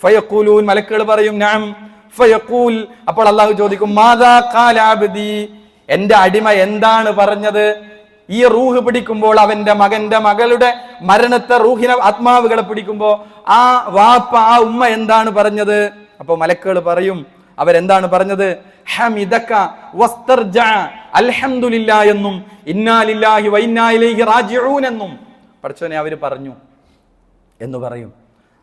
ഫയഖൂലൂൻ, മലക്കുകൾ പറയും നഅം. ഫയഖൂൽ, അപ്പോൾ അല്ലാഹു ചോദിക്കും, മാദാ ഖാല അബ്ദി, എന്റെ അടിമ എന്താണ് പറഞ്ഞത്? ഈ റൂഹ് പിടിക്കുമ്പോൾ അവന്റെ മകന്റെ മകളുടെ മരണത്തെ, റൂഹിനെ, ആത്മാവുകളെ പിടിക്കുമ്പോൾ ആ വാപ്പ, ആ ഉമ്മ എന്താണ് പറഞ്ഞത്? അപ്പൊ മലക്കുകൾ പറയും, അവരെന്താണ് പറഞ്ഞത്? ഹമിദക വസ്തർജ, അൽഹംദുലില്ലാ എന്നും ഇന്നാ ലില്ലാഹി വ ഇന്നാ ഇലൈഹി റാജിഊൻ എന്നും പടച്ചോനെ അവര് പറഞ്ഞു എന്ന് പറയും.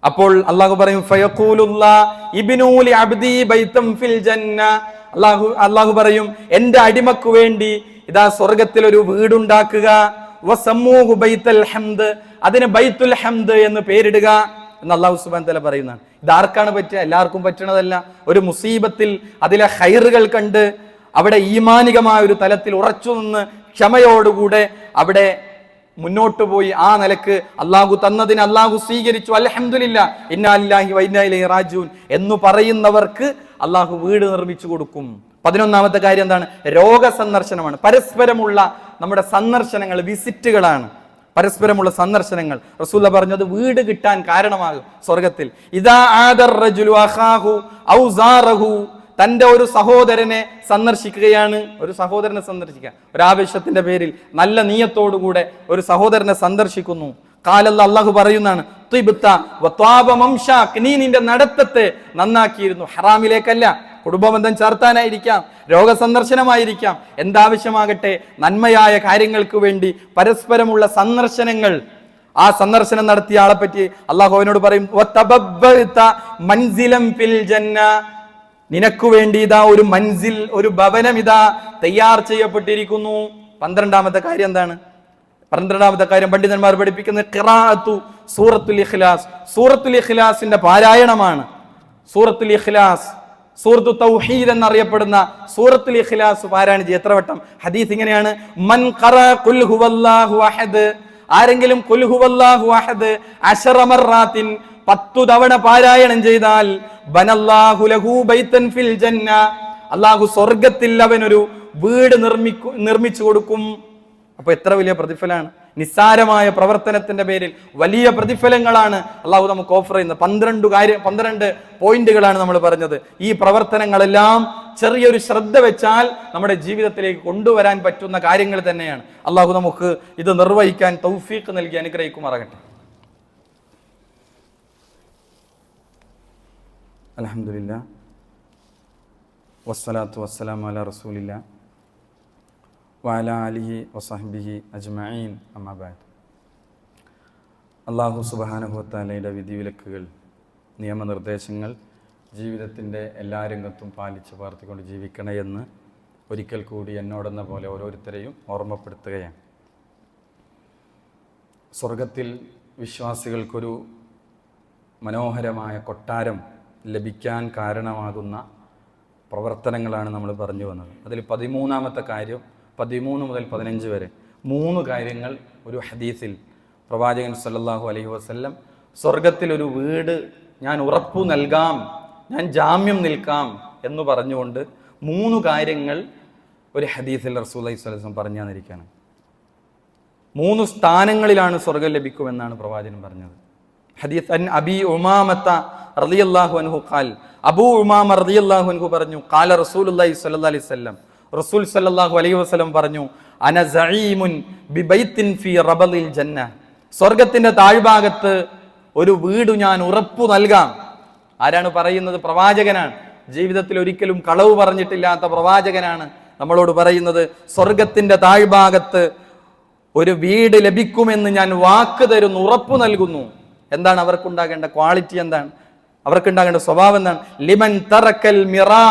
അപ്പോൾ അല്ലാഹു പറയും, ഫയഖൂലുല്ലാ ഇബ്നൂ ലി അബ്ദി ബൈതൻ ഫിൽ ജന്ന, അല്ലാഹു പറയും, എന്റെ അടിമക്ക് വേണ്ടി ഇതാ സ്വർഗത്തിൽ ഒരു വീടുണ്ടാക്കുക. വസമ്മൂഹു ബൈത്തുൽ ഹംദ്, അതിന് ബൈത്തുൽ ഹംദ് എന്ന് പേരിടുക എന്ന് അല്ലാഹു സുബ്ഹാനഹു വ തആല പറയുന്നതാണ്. ഇതാർക്കാണ് പറ്റുക? എല്ലാവർക്കും പറ്റണതല്ല. ഒരു മുസീബത്തിൽ അതിലെ ഖൈറുകൾ കണ്ട് അവിടെ ഈമാനികമായ ഒരു തലത്തിൽ ഉറച്ചു നിന്ന് ക്ഷമയോടുകൂടെ അവിടെ മുന്നോട്ട് പോയി ആ നിലക്ക് അല്ലാഹു തന്നതിന് അല്ലാഹു സ്വീകരിച്ചു, അൽഹംദുലില്ലാ ഇന്നാ ലില്ലാഹി വ ഇന്നാ ഇലൈഹി റാജിഊൻ എന്ന് പറയുന്നവർക്ക് അല്ലാഹു വീട് നിർമ്മിച്ചു കൊടുക്കും. 11ാമത്തെ കാര്യം എന്താണ്? രോഗസന്ദർശനമാണ്. പരസ്പരമുള്ള നമ്മുടെ സന്ദർശനങ്ങൾ, വിസിറ്റുകളാണ്. പരസ്പരമുള്ള സന്ദർശനങ്ങൾ റസൂലുള്ളാഹി പറഞ്ഞത് വീട് കിട്ടാൻ കാരണമാകും സ്വർഗത്തിൽ. ഇദാ ആദർ റജുലു അഖാഹു ഔ സാറഹു, തന്റെ ഒരു സഹോദരനെ സന്ദർശിക്കുകയാണ്. ഒരു സഹോദരനെ സന്ദർശിക്കുക, ഒരാവശ്യത്തിന്റെ പേരിൽ നല്ല നിയത്തോടുകൂടെ ഒരു സഹോദരനെ സന്ദർശിക്കുന്നു. അള്ളാഹു പറയുന്നതാണ്, നീ നിന്റെ നടത്തത്തെ നന്നാക്കിയിരുന്നു. ഹറാമിലേക്കല്ല, കുടുംബബന്ധം ചേർത്താനായിരിക്കാം, രോഗസന്ദർശനമായിരിക്കാം, എന്താവശ്യമാകട്ടെ നന്മയായ കാര്യങ്ങൾക്ക് വേണ്ടി പരസ്പരമുള്ള സന്ദർശനങ്ങൾ. ആ സന്ദർശനം നടത്തിയ ആളെ പറ്റി അള്ളാഹു അവനോട് പറയും, നിനക്ക് വേണ്ടി ഇതാ ഒരു മൻസിൽ, ഒരു ഭവനം ഇതാ തയ്യാർ ചെയ്യപ്പെട്ടിരിക്കുന്നു. 12ാമത്തെ കാര്യം എന്താണ്? 12ാമത്തെ കാര്യം പണ്ഡിതന്മാർ പഠിപ്പിക്കുന്നത് ഖിറാഅത്തു സൂറത്തുൽ ഇഖ്ലാസ്, സൂറത്തുൽ ഇഖ്ലാസിന്റെ പാരായണമാണ്. സൂറത്തുൽ ഇഖ്ലാസ്, സൂറത്തു തൗഹീദ് എന്നറിയപ്പെടുന്ന സൂറത്തുൽ ഇഖ്ലാസ് പാരായണം ചെയ്യും. എത്ര വട്ടം? ഹദീസ് ഇങ്ങനെയാണ്, മൻ ഖറഅ ഖുൽ ഹുവല്ലാഹു അഹദ്, ആരെങ്കിലും ഖുൽ ഹുവല്ലാഹു അഹദ് 10 മർറാത്തിൻ 10 തവണ പാരായണം ചെയ്താൽ ബനല്ലാഹു ലഹു ബൈതൻ ഫിൽ ജന്ന, അല്ലാഹു സ്വർഗ്ഗത്തിൽ അവനൊരു വീട് നിർമ്മിച്ചു കൊടുക്കും. അപ്പൊ എത്ര വലിയ പ്രതിഫലമാണ്! നിസ്സാരമായ പ്രവർത്തനത്തിന്റെ പേരിൽ വലിയ പ്രതിഫലങ്ങളാണ് അള്ളാഹു നമുക്ക് ഓഫർ ചെയ്യുന്നത്. 12 പോയിന്റുകളാണ് നമ്മൾ പറഞ്ഞത്. ഈ പ്രവർത്തനങ്ങളെല്ലാം ചെറിയൊരു ശ്രദ്ധ വെച്ചാൽ നമ്മുടെ ജീവിതത്തിലേക്ക് കൊണ്ടുവരാൻ പറ്റുന്ന കാര്യങ്ങൾ തന്നെയാണ്. അള്ളാഹു നമുക്ക് ഇത് നിർവഹിക്കാൻ തൗഫീഖ് നൽകി അനുഗ്രഹിക്കുമാറാകട്ടെ. അൽഹംദുലില്ലാഹ് വസ്സലാത്തു വസ്സലാമു അലാ റസൂലില്ലാഹ് വഅലാ ആലിഹി വസഹ്ബിഹി അജ്മഈൻ, അമ്മാ ബഅദ്. അല്ലാഹു സുബ്ഹാനഹു വതആലയുടെ വിധിവിലക്കുകൾ, നിയമനിർദ്ദേശങ്ങൾ ജീവിതത്തിൻ്റെ എല്ലാ രംഗത്തും പാലിച്ച് പാർത്തിക്കൊണ്ട് ജീവിക്കണേ എന്ന് ഒരിക്കൽ കൂടി എന്നോടെന്ന പോലെ ഓരോരുത്തരെയും ഓർമ്മപ്പെടുത്തുകയാണ്. സ്വർഗത്തിൽ വിശ്വാസികൾക്കൊരു മനോഹരമായ കൊട്ടാരം ലഭിക്കാൻ കാരണമാകുന്ന പ്രവർത്തനങ്ങളാണ് നമ്മൾ പറഞ്ഞു വന്നത്. അതിൽ 13ാമത്തെ കാര്യം, 13 മുതൽ 15 വരെ 3 കാര്യങ്ങൾ ഒരു ഹദീസിൽ പ്രവാചകൻ സല്ലല്ലാഹു അലൈഹി വസല്ലം സ്വർഗത്തിൽ ഒരു വീട് ഞാൻ ഉറപ്പു നൽകാം, ഞാൻ ജാമ്യം നിൽക്കാം എന്ന് പറഞ്ഞുകൊണ്ട് 3 കാര്യങ്ങൾ ഒരു ഹദീസിൽ റസൂലുള്ളാഹി സ്വല്ലല്ലാഹു അലൈഹി വസല്ലം പറഞ്ഞു തന്നിരിക്കുകയാണ്. 3 സ്ഥാനങ്ങളിലാണ് സ്വർഗം ലഭിക്കുമെന്നാണ് പ്രവാചകൻ പറഞ്ഞത്. ഹദീസ് അൻ അബി ഉമാമത്ത റളിയല്ലാഹു അൻഹു ഖാൽ, അബൂ ഉമാമ റളിയല്ലാഹു അൻഹു പറഞ്ഞു, ഖാല റസൂലുള്ളാഹി സ്വല്ലല്ലാഹു അലൈഹി വസല്ലം, റസൂൽ സല്ലല്ലാഹു അലൈഹി വസല്ലം പറഞ്ഞു, അന സഈമുൻ ബിബൈത്തിൻ ഫീ റബലിൽ ജന്ന, സ്വർഗത്തിന്റെ താഴ്ഭാഗത്ത് ഒരു വീട് ഞാൻ ഉറപ്പു നൽകാം. ആരാണ് പറയുന്നത്? പ്രവാചകനാണ്. ജീവിതത്തിൽ ഒരിക്കലും കളവ് പറഞ്ഞിട്ടില്ലാത്ത പ്രവാചകനാണ് നമ്മളോട് പറയുന്നത്, സ്വർഗത്തിന്റെ താഴ്ഭാഗത്ത് ഒരു വീട് ലഭിക്കുമെന്ന് ഞാൻ വാക്ക് തരുന്നു, ഉറപ്പു നൽകുന്നു. എന്താണ് അവർക്കുണ്ടാകേണ്ട ക്വാളിറ്റി? എന്താണ് അവർക്കുണ്ടാകേണ്ട സ്വഭാവം? എന്താണ്? ലിമൻ തറക്കൽ മിറാ,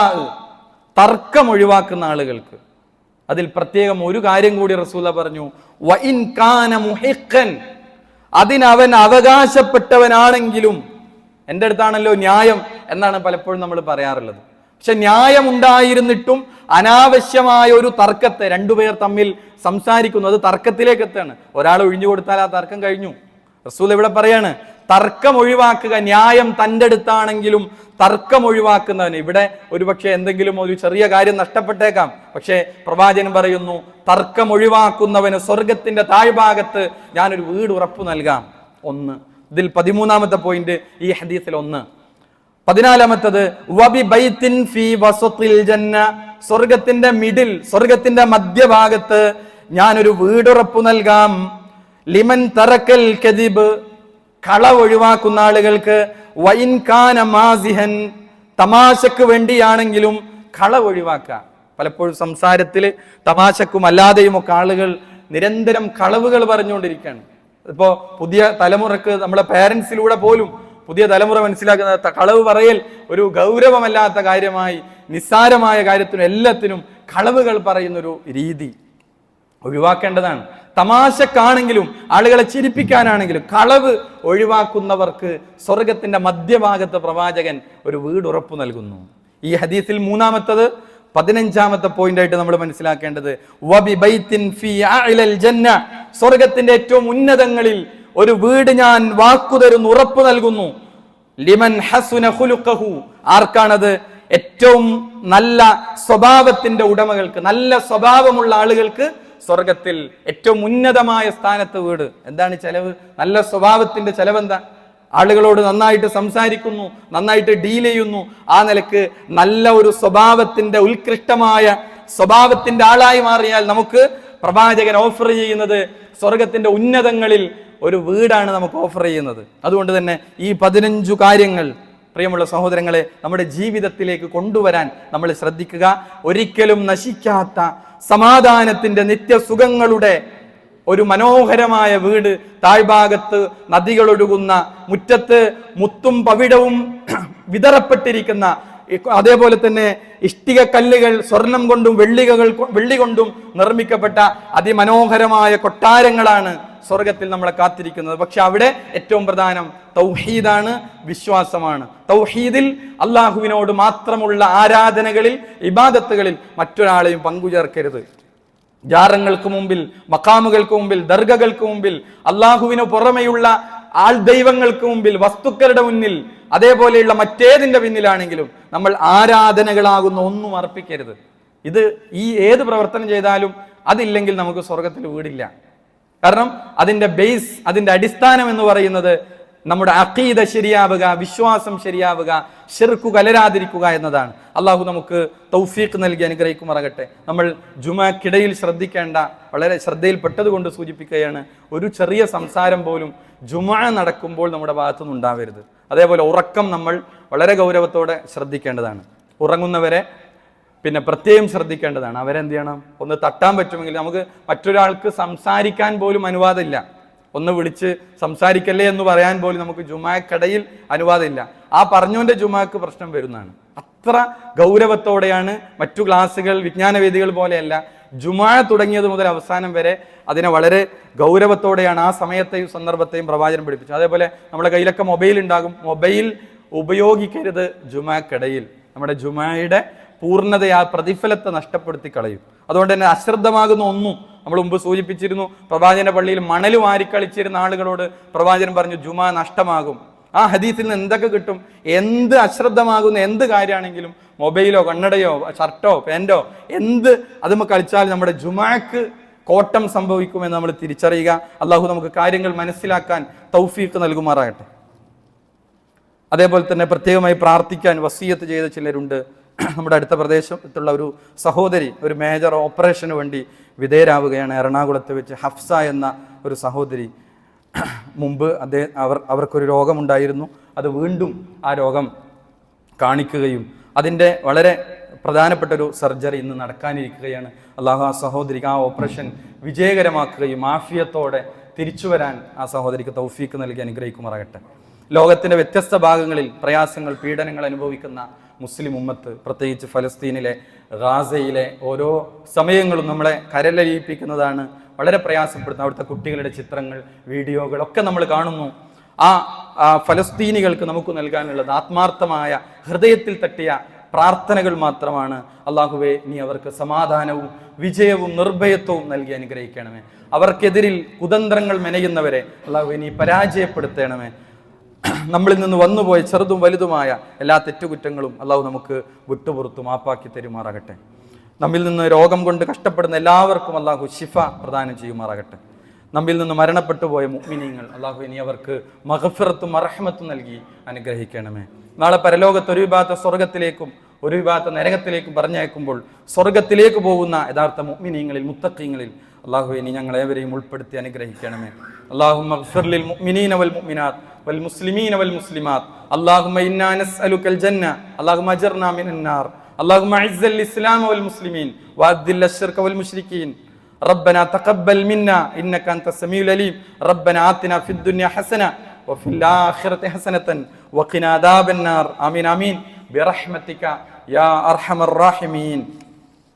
തർക്കം ഒഴിവാക്കുന്ന ആളുകൾക്ക്. അതിൽ പ്രത്യേകം ഒരു കാര്യം കൂടി റസൂല പറഞ്ഞു, വഇൻ കാന മുഹിഖൻ, അതിനവൻ അവകാശപ്പെട്ടവനാണെങ്കിലും. എൻ്റെ അടുത്താണല്ലോ ന്യായം എന്നാണ് പലപ്പോഴും നമ്മൾ പറയാറുള്ളത്. പക്ഷെ ന്യായം ഉണ്ടായിരുന്നിട്ടും അനാവശ്യമായ ഒരു തർക്കത്തെ, 2 പേർ തമ്മിൽ സംസാരിക്കുന്നു, അത് തർക്കത്തിലേക്ക് എത്താണ്. ഒരാൾ ഒഴിഞ്ഞു കൊടുത്താൽ ആ തർക്കം കഴിഞ്ഞു. റസൂൽ ഇവിടെ പറയാണ്, തർക്കം ഒഴിവാക്കുക. ന്യായം തൻ്റെ അടുത്താണെങ്കിലും തർക്കം ഒഴിവാക്കുന്നവന്, ഇവിടെ ഒരുപക്ഷെ എന്തെങ്കിലും ഒരു ചെറിയ കാര്യം നഷ്ടപ്പെട്ടേക്കാം, പക്ഷേ പ്രവാചകൻ പറയുന്നു, തർക്കം ഒഴിവാക്കുന്നവന് സ്വർഗത്തിന്റെ താഴ്ഭാഗത്ത് ഞാനൊരു വീട് ഉറപ്പു നൽകാം. 1. ഇതിൽ 13ാമത്തെ പോയിന്റ് ഈ ഹദീസിൽ 1. 14ാമത്തത് വബി ബൈത്തിൻ ഫീ വസത്തിൽ ജന്ന, സ്വർഗത്തിന്റെ മിഡിൽ, സ്വർഗത്തിന്റെ മധ്യഭാഗത്ത് ഞാനൊരു വീടുറപ്പു നൽകാം. ലിമൻ തറക്കൽ കദിബ്, കളവ് ഒഴിവാക്കുന്ന ആളുകൾക്ക്. വഇൻ കാന മാസിഹൻ, തമാശക്ക് വേണ്ടിയാണെങ്കിലും കളവ് ഒഴിവാക്കുക. പലപ്പോഴും സംസാരത്തിൽ തമാശക്കും അല്ലാതെയും ഒക്കെ ആളുകൾ നിരന്തരം കളവുകൾ പറഞ്ഞുകൊണ്ടിരിക്കുകയാണ്. ഇപ്പോ പുതിയ തലമുറക്ക്, നമ്മുടെ പേരൻസിലൂടെ പോലും പുതിയ തലമുറ മനസ്സിലാക്കുന്ന കളവ് പറയൽ ഒരു ഗൗരവമല്ലാത്ത കാര്യമായി, നിസ്സാരമായ കാര്യത്തിനും എല്ലാത്തിനും കളവുകൾ പറയുന്നൊരു രീതി ഒഴിവാക്കേണ്ടതാണ്. തമാശക്കാണെങ്കിലും ആളുകളെ ചിരിപ്പിക്കാനാണെങ്കിലും കളവ് ഒഴിവാക്കുന്നവർക്ക് സ്വർഗത്തിന്റെ മധ്യഭാഗത്ത് പ്രവാചകൻ ഒരു വീട് ഉറപ്പു നൽകുന്നു. ഈ ഹദീസിൽ 3ാമത്തത് 15ാമത്തെ പോയിന്റ് ആയിട്ട് നമ്മൾ മനസ്സിലാക്കേണ്ടത്, വബി ബൈത്തിൻ ഫീ അഅ്ലൽ ജന്ന, സ്വർഗത്തിന്റെ ഏറ്റവും ഉന്നതങ്ങളിൽ ഒരു വീട് ഞാൻ വാക്കുതരുന്നു, ഉറപ്പു നൽകുന്നു. ലിമൻ ഹസുന ഖുലുഖഹു, ആർക്കാണത്? ഏറ്റവും നല്ല സ്വഭാവത്തിന്റെ ഉടമകൾക്ക്, നല്ല സ്വഭാവമുള്ള ആളുകൾക്ക് സ്വർഗത്തിൽ ഏറ്റവും ഉന്നതമായ സ്ഥാനത്ത് വീട്. എന്താണ് ചെലവ്? നല്ല സ്വഭാവത്തിന്റെ ചെലവ് എന്താ? ആളുകളോട് നന്നായിട്ട് സംസാരിക്കുന്നു, നന്നായിട്ട് ഡീൽ ചെയ്യുന്നു. ആ നിലക്ക് നല്ല ഒരു സ്വഭാവത്തിന്റെ, ഉത്കൃഷ്ടമായ സ്വഭാവത്തിന്റെ ആളായി മാറിയാൽ നമുക്ക് പ്രവാചകൻ ഓഫർ ചെയ്യുന്നത് സ്വർഗത്തിന്റെ ഉന്നതങ്ങളിൽ ഒരു വീടാണ് നമുക്ക് ഓഫർ ചെയ്യുന്നത്. അതുകൊണ്ട് തന്നെ ഈ 15 കാര്യങ്ങൾ പ്രിയമുള്ള സഹോദരങ്ങളെ നമ്മുടെ ജീവിതത്തിലേക്ക് കൊണ്ടുവരാൻ നമ്മൾ ശ്രദ്ധിക്കുക. ഒരിക്കലും നശിക്കാത്ത സമാധാനത്തിന്റെ നിത്യസുഖങ്ങളുടെ ഒരു മനോഹരമായ വീട്, താഴ്ഭാഗത്ത് നദികളൊഴുകുന്ന, മുറ്റത്ത് മുത്തും പവിഴവും വിതറപ്പെട്ടിരിക്കുന്ന, അതേപോലെ തന്നെ ഇഷ്ടിക കല്ലുകൾ സ്വർണം കൊണ്ടും വെള്ളി കൊണ്ടും നിർമ്മിക്കപ്പെട്ട അതിമനോഹരമായ കൊട്ടാരങ്ങളാണ് സ്വർഗത്തിൽ നമ്മളെ കാത്തിരിക്കുന്നത്. പക്ഷെ അവിടെ ഏറ്റവും പ്രധാനം തൗഹീദാണ്, വിശ്വാസമാണ്. തൗഹീദിൽ അള്ളാഹുവിനോട് മാത്രമുള്ള ആരാധനകളിൽ, ഇബാദത്തുകളിൽ മറ്റൊരാളെയും പങ്കുചേർക്കരുത്. ജാറങ്ങൾക്ക് മുമ്പിൽ, മഖാമുകൾക്ക് മുമ്പിൽ, ദർഗകൾക്ക് മുമ്പിൽ, അള്ളാഹുവിന് പുറമെയുള്ള ആൾ ദൈവങ്ങൾക്ക് മുമ്പിൽ, വസ്തുക്കളുടെ മുന്നിൽ, അതേപോലെയുള്ള മറ്റേതിന്റെ പിന്നിലാണെങ്കിലും നമ്മൾ ആരാധനകളാകുന്ന ഒന്നും അർപ്പിക്കരുത്. ഈ ഏത് പ്രവർത്തനം ചെയ്താലും അതില്ലെങ്കിൽ നമുക്ക് സ്വർഗത്തിൽ വീടില്ല. കാരണം അതിന്റെ ബേസ്, അതിന്റെ അടിസ്ഥാനം എന്ന് പറയുന്നത് നമ്മുടെ അഖീദ ശരിയാവുക, വിശ്വാസം ശരിയാവുക, ശിർക്ക് കലരാതിരിക്കുക എന്നതാണ്. അള്ളാഹു നമുക്ക് തൗഫീഖ് നൽകി അനുഗ്രഹിക്കുമാറാകട്ടെ. നമ്മൾ ജുമക്കിടയിൽ ശ്രദ്ധിക്കേണ്ട, വളരെ ശ്രദ്ധയിൽപ്പെട്ടത് കൊണ്ട് സൂചിപ്പിക്കുകയാണ്, ഒരു ചെറിയ സംസാരം പോലും ജുമ നടക്കുമ്പോൾ നമ്മുടെ ഭാഗത്തുനിന്ന് ഉണ്ടാവരുത്. അതേപോലെ ഉറക്കം നമ്മൾ വളരെ ഗൗരവത്തോടെ ശ്രദ്ധിക്കേണ്ടതാണ്. ഉറങ്ങുന്നവരെ പിന്നെ പ്രത്യേകം ശ്രദ്ധിക്കേണ്ടതാണ്. അവരെന്ത് ചെയ്യണം? ഒന്ന് തട്ടാൻ പറ്റുമെങ്കിൽ, നമുക്ക് മറ്റൊരാൾക്ക് സംസാരിക്കാൻ പോലും അനുവാദമില്ല, ഒന്ന് വിളിച്ച് സംസാരിക്കല്ലേ എന്ന് പറയാൻ പോലും നമുക്ക് ജുമാക്കടയിൽ അനുവാദമില്ല. ആ പറഞ്ഞോന്റെ ജുമാക്ക് പ്രശ്നം വരുന്നതാണ്. അത്ര ഗൗരവത്തോടെയാണ്. മറ്റു ക്ലാസ്സുകൾ, വിജ്ഞാനവേദികൾ പോലെയല്ല. ജുമാ തുടങ്ങിയത് മുതൽ അവസാനം വരെ അതിനെ വളരെ ഗൗരവത്തോടെയാണ് ആ സമയത്തെയും സന്ദർഭത്തെയും പ്രവാചകൻ പഠിപ്പിച്ചത്. അതേപോലെ നമ്മുടെ കയ്യിലൊക്കെ മൊബൈൽ ഉണ്ടാകും. മൊബൈൽ ഉപയോഗിക്കരുത് ജുമാക്കടയിൽ. നമ്മുടെ ജുമായുടെ പൂർണ്ണതയെ, ആ പ്രതിഫലത്തെ നഷ്ടപ്പെടുത്തി കളയും. അതുകൊണ്ട് തന്നെ അശ്രദ്ധമാകുന്ന ഒന്നും, നമ്മൾ മുമ്പ് സൂചിപ്പിച്ചിരുന്നു, പ്രവാചകന്റെ പള്ളിയിൽ മണൽ വാരിക്കളിച്ചിരുന്ന ആളുകളോട് പ്രവാചകൻ പറഞ്ഞു ജുമാ നഷ്ടമാകും. ആ ഹദീസിൽ നിന്ന് എന്തൊക്കെ കിട്ടും? എന്ത് അശ്രദ്ധമാകുന്ന എന്ത് കാര്യമാണെങ്കിലും, മൊബൈലോ കണ്ണടയോ ഷർട്ടോ പാൻറ്റോ എന്ത് അതുമ്മ കളിച്ചാൽ നമ്മുടെ ജുമാക്ക് കോട്ടം സംഭവിക്കുമെന്ന് നമ്മൾ തിരിച്ചറിയുക. അള്ളാഹു നമുക്ക് കാര്യങ്ങൾ മനസ്സിലാക്കാൻ തൗഫീഖ് നൽകുമാറാകട്ടെ. അതേപോലെ തന്നെ പ്രത്യേകമായി പ്രാർത്ഥിക്കാൻ വസിയത്ത് ചെയ്ത ചിലരുണ്ട്. നമ്മുടെ അടുത്ത പ്രദേശത്തുള്ള ഒരു സഹോദരി ഒരു മേജർ ഓപ്പറേഷന് വേണ്ടി വിധേയരാവുകയാണ്. എറണാകുളത്ത് വെച്ച് ഹഫ്സ എന്ന ഒരു സഹോദരി. മുമ്പ് അവർക്കൊരു രോഗമുണ്ടായിരുന്നു. അത് വീണ്ടും ആ രോഗം കാണിക്കുകയും അതിൻ്റെ വളരെ പ്രധാനപ്പെട്ട ഒരു സർജറി ഇന്ന് നടക്കാനിരിക്കുകയാണ്. അള്ളാഹു ആ സഹോദരിക്ക് ആ ഓപ്പറേഷൻ വിജയകരമാക്കുകയും ആഫിയത്തോടെ തിരിച്ചു വരാൻ ആ സഹോദരിക്ക് തൗഫീഖ് നൽകി അനുഗ്രഹിക്കുമാറാകട്ടെ. ലോകത്തിൻ്റെ വ്യത്യസ്ത ഭാഗങ്ങളിൽ പ്രയാസങ്ങൾ, പീഡനങ്ങൾ അനുഭവിക്കുന്ന മുസ്ലിം ഉമ്മത്ത്, പ്രത്യേകിച്ച് ഫലസ്തീനിലെ ഗാസയിലെ ഓരോ സമയങ്ങളും നമ്മളെ കരലലിയിപ്പിക്കുന്നതാണ്, വളരെ പ്രയാസപ്പെടുന്ന അവിടുത്തെ കുട്ടികളുടെ ചിത്രങ്ങൾ, വീഡിയോകളൊക്കെ നമ്മൾ കാണുന്നു. ആ ഫലസ്തീനികൾക്ക് നമുക്ക് നൽകാനുള്ളത് ആത്മാർത്ഥമായ ഹൃദയത്തിൽ തട്ടിയ പ്രാർത്ഥനകൾ മാത്രമാണ്. അള്ളാഹുവേ, നീ അവർക്ക് സമാധാനവും വിജയവും നിർഭയത്വവും നൽകി അനുഗ്രഹിക്കണമേ. അവർക്കെതിരിൽ കുതന്ത്രങ്ങൾ മെനയുന്നവരെ അള്ളാഹുവേ നീ പരാജയപ്പെടുത്തണമേ. നമ്മളിൽ നിന്ന് വന്നുപോയ ചെറുതും വലുതുമായ എല്ലാ തെറ്റുകുറ്റങ്ങളും അള്ളാഹു നമുക്ക് വിട്ടുപുറത്തു മാപ്പാക്കി തരുമാറാകട്ടെ. നമ്മിൽ നിന്ന് രോഗം കൊണ്ട് കഷ്ടപ്പെടുന്ന എല്ലാവർക്കും അള്ളാഹു ശിഫ പ്രദാനം ചെയ്യുമാറാകട്ടെ. നമ്മിൽ നിന്ന് മരണപ്പെട്ടു പോയ മുഅ്മിനീങ്ങൾ അള്ളാഹു നീ അവർക്ക് മഗ്ഫിറത്തും റഹ്മത്തും നൽകി അനുഗ്രഹിക്കണമേ. നാളെ പരലോകത്ത് ഒരു വിഭാഗത്തെ സ്വർഗത്തിലേക്കും ഒരു വിഭാഗത്തെ നരകത്തിലേക്കും പറഞ്ഞയക്കുമ്പോൾ സ്വർഗത്തിലേക്ക് പോകുന്ന യഥാർത്ഥ മുഅ്മിനീങ്ങളിൽ, മുത്തഖീങ്ങളിൽ അള്ളാഹുവേ നീ ഞങ്ങളേവരെയും ഉൾപ്പെടുത്തി അനുഗ്രഹിക്കണമേ. അല്ലാഹുമ്മ ഗ്ഫിർ ലിൽ മുഅ്മിനീന വൽ മുഅ്മിനാത്ത് വൽ മുസ്ലിമീന വൽ മുസ്ലിമാത്ത്. അല്ലാഹുമ്മ ഇന്നാ നസ്അലുക്കൽ ജന്ന. അല്ലാഹുമ്മ അജിർനാ മിനൻ നാർ. അല്ലാഹുമ്മ അഇസ്സൽ ഇസ്ലാമ വൽ മുസ്ലിമീൻ വഅദ്ദിൽ അശ്ശിർക വൽ മുശ്രിക്കീൻ. ربنا تقبل منا إنك أنت السميع العليم. ربنا آتنا في الدنيا حسنة وفي الآخرة حسنة وقنا عذاب النار. آمين آمين برحمتك يا أرحم الراحمين.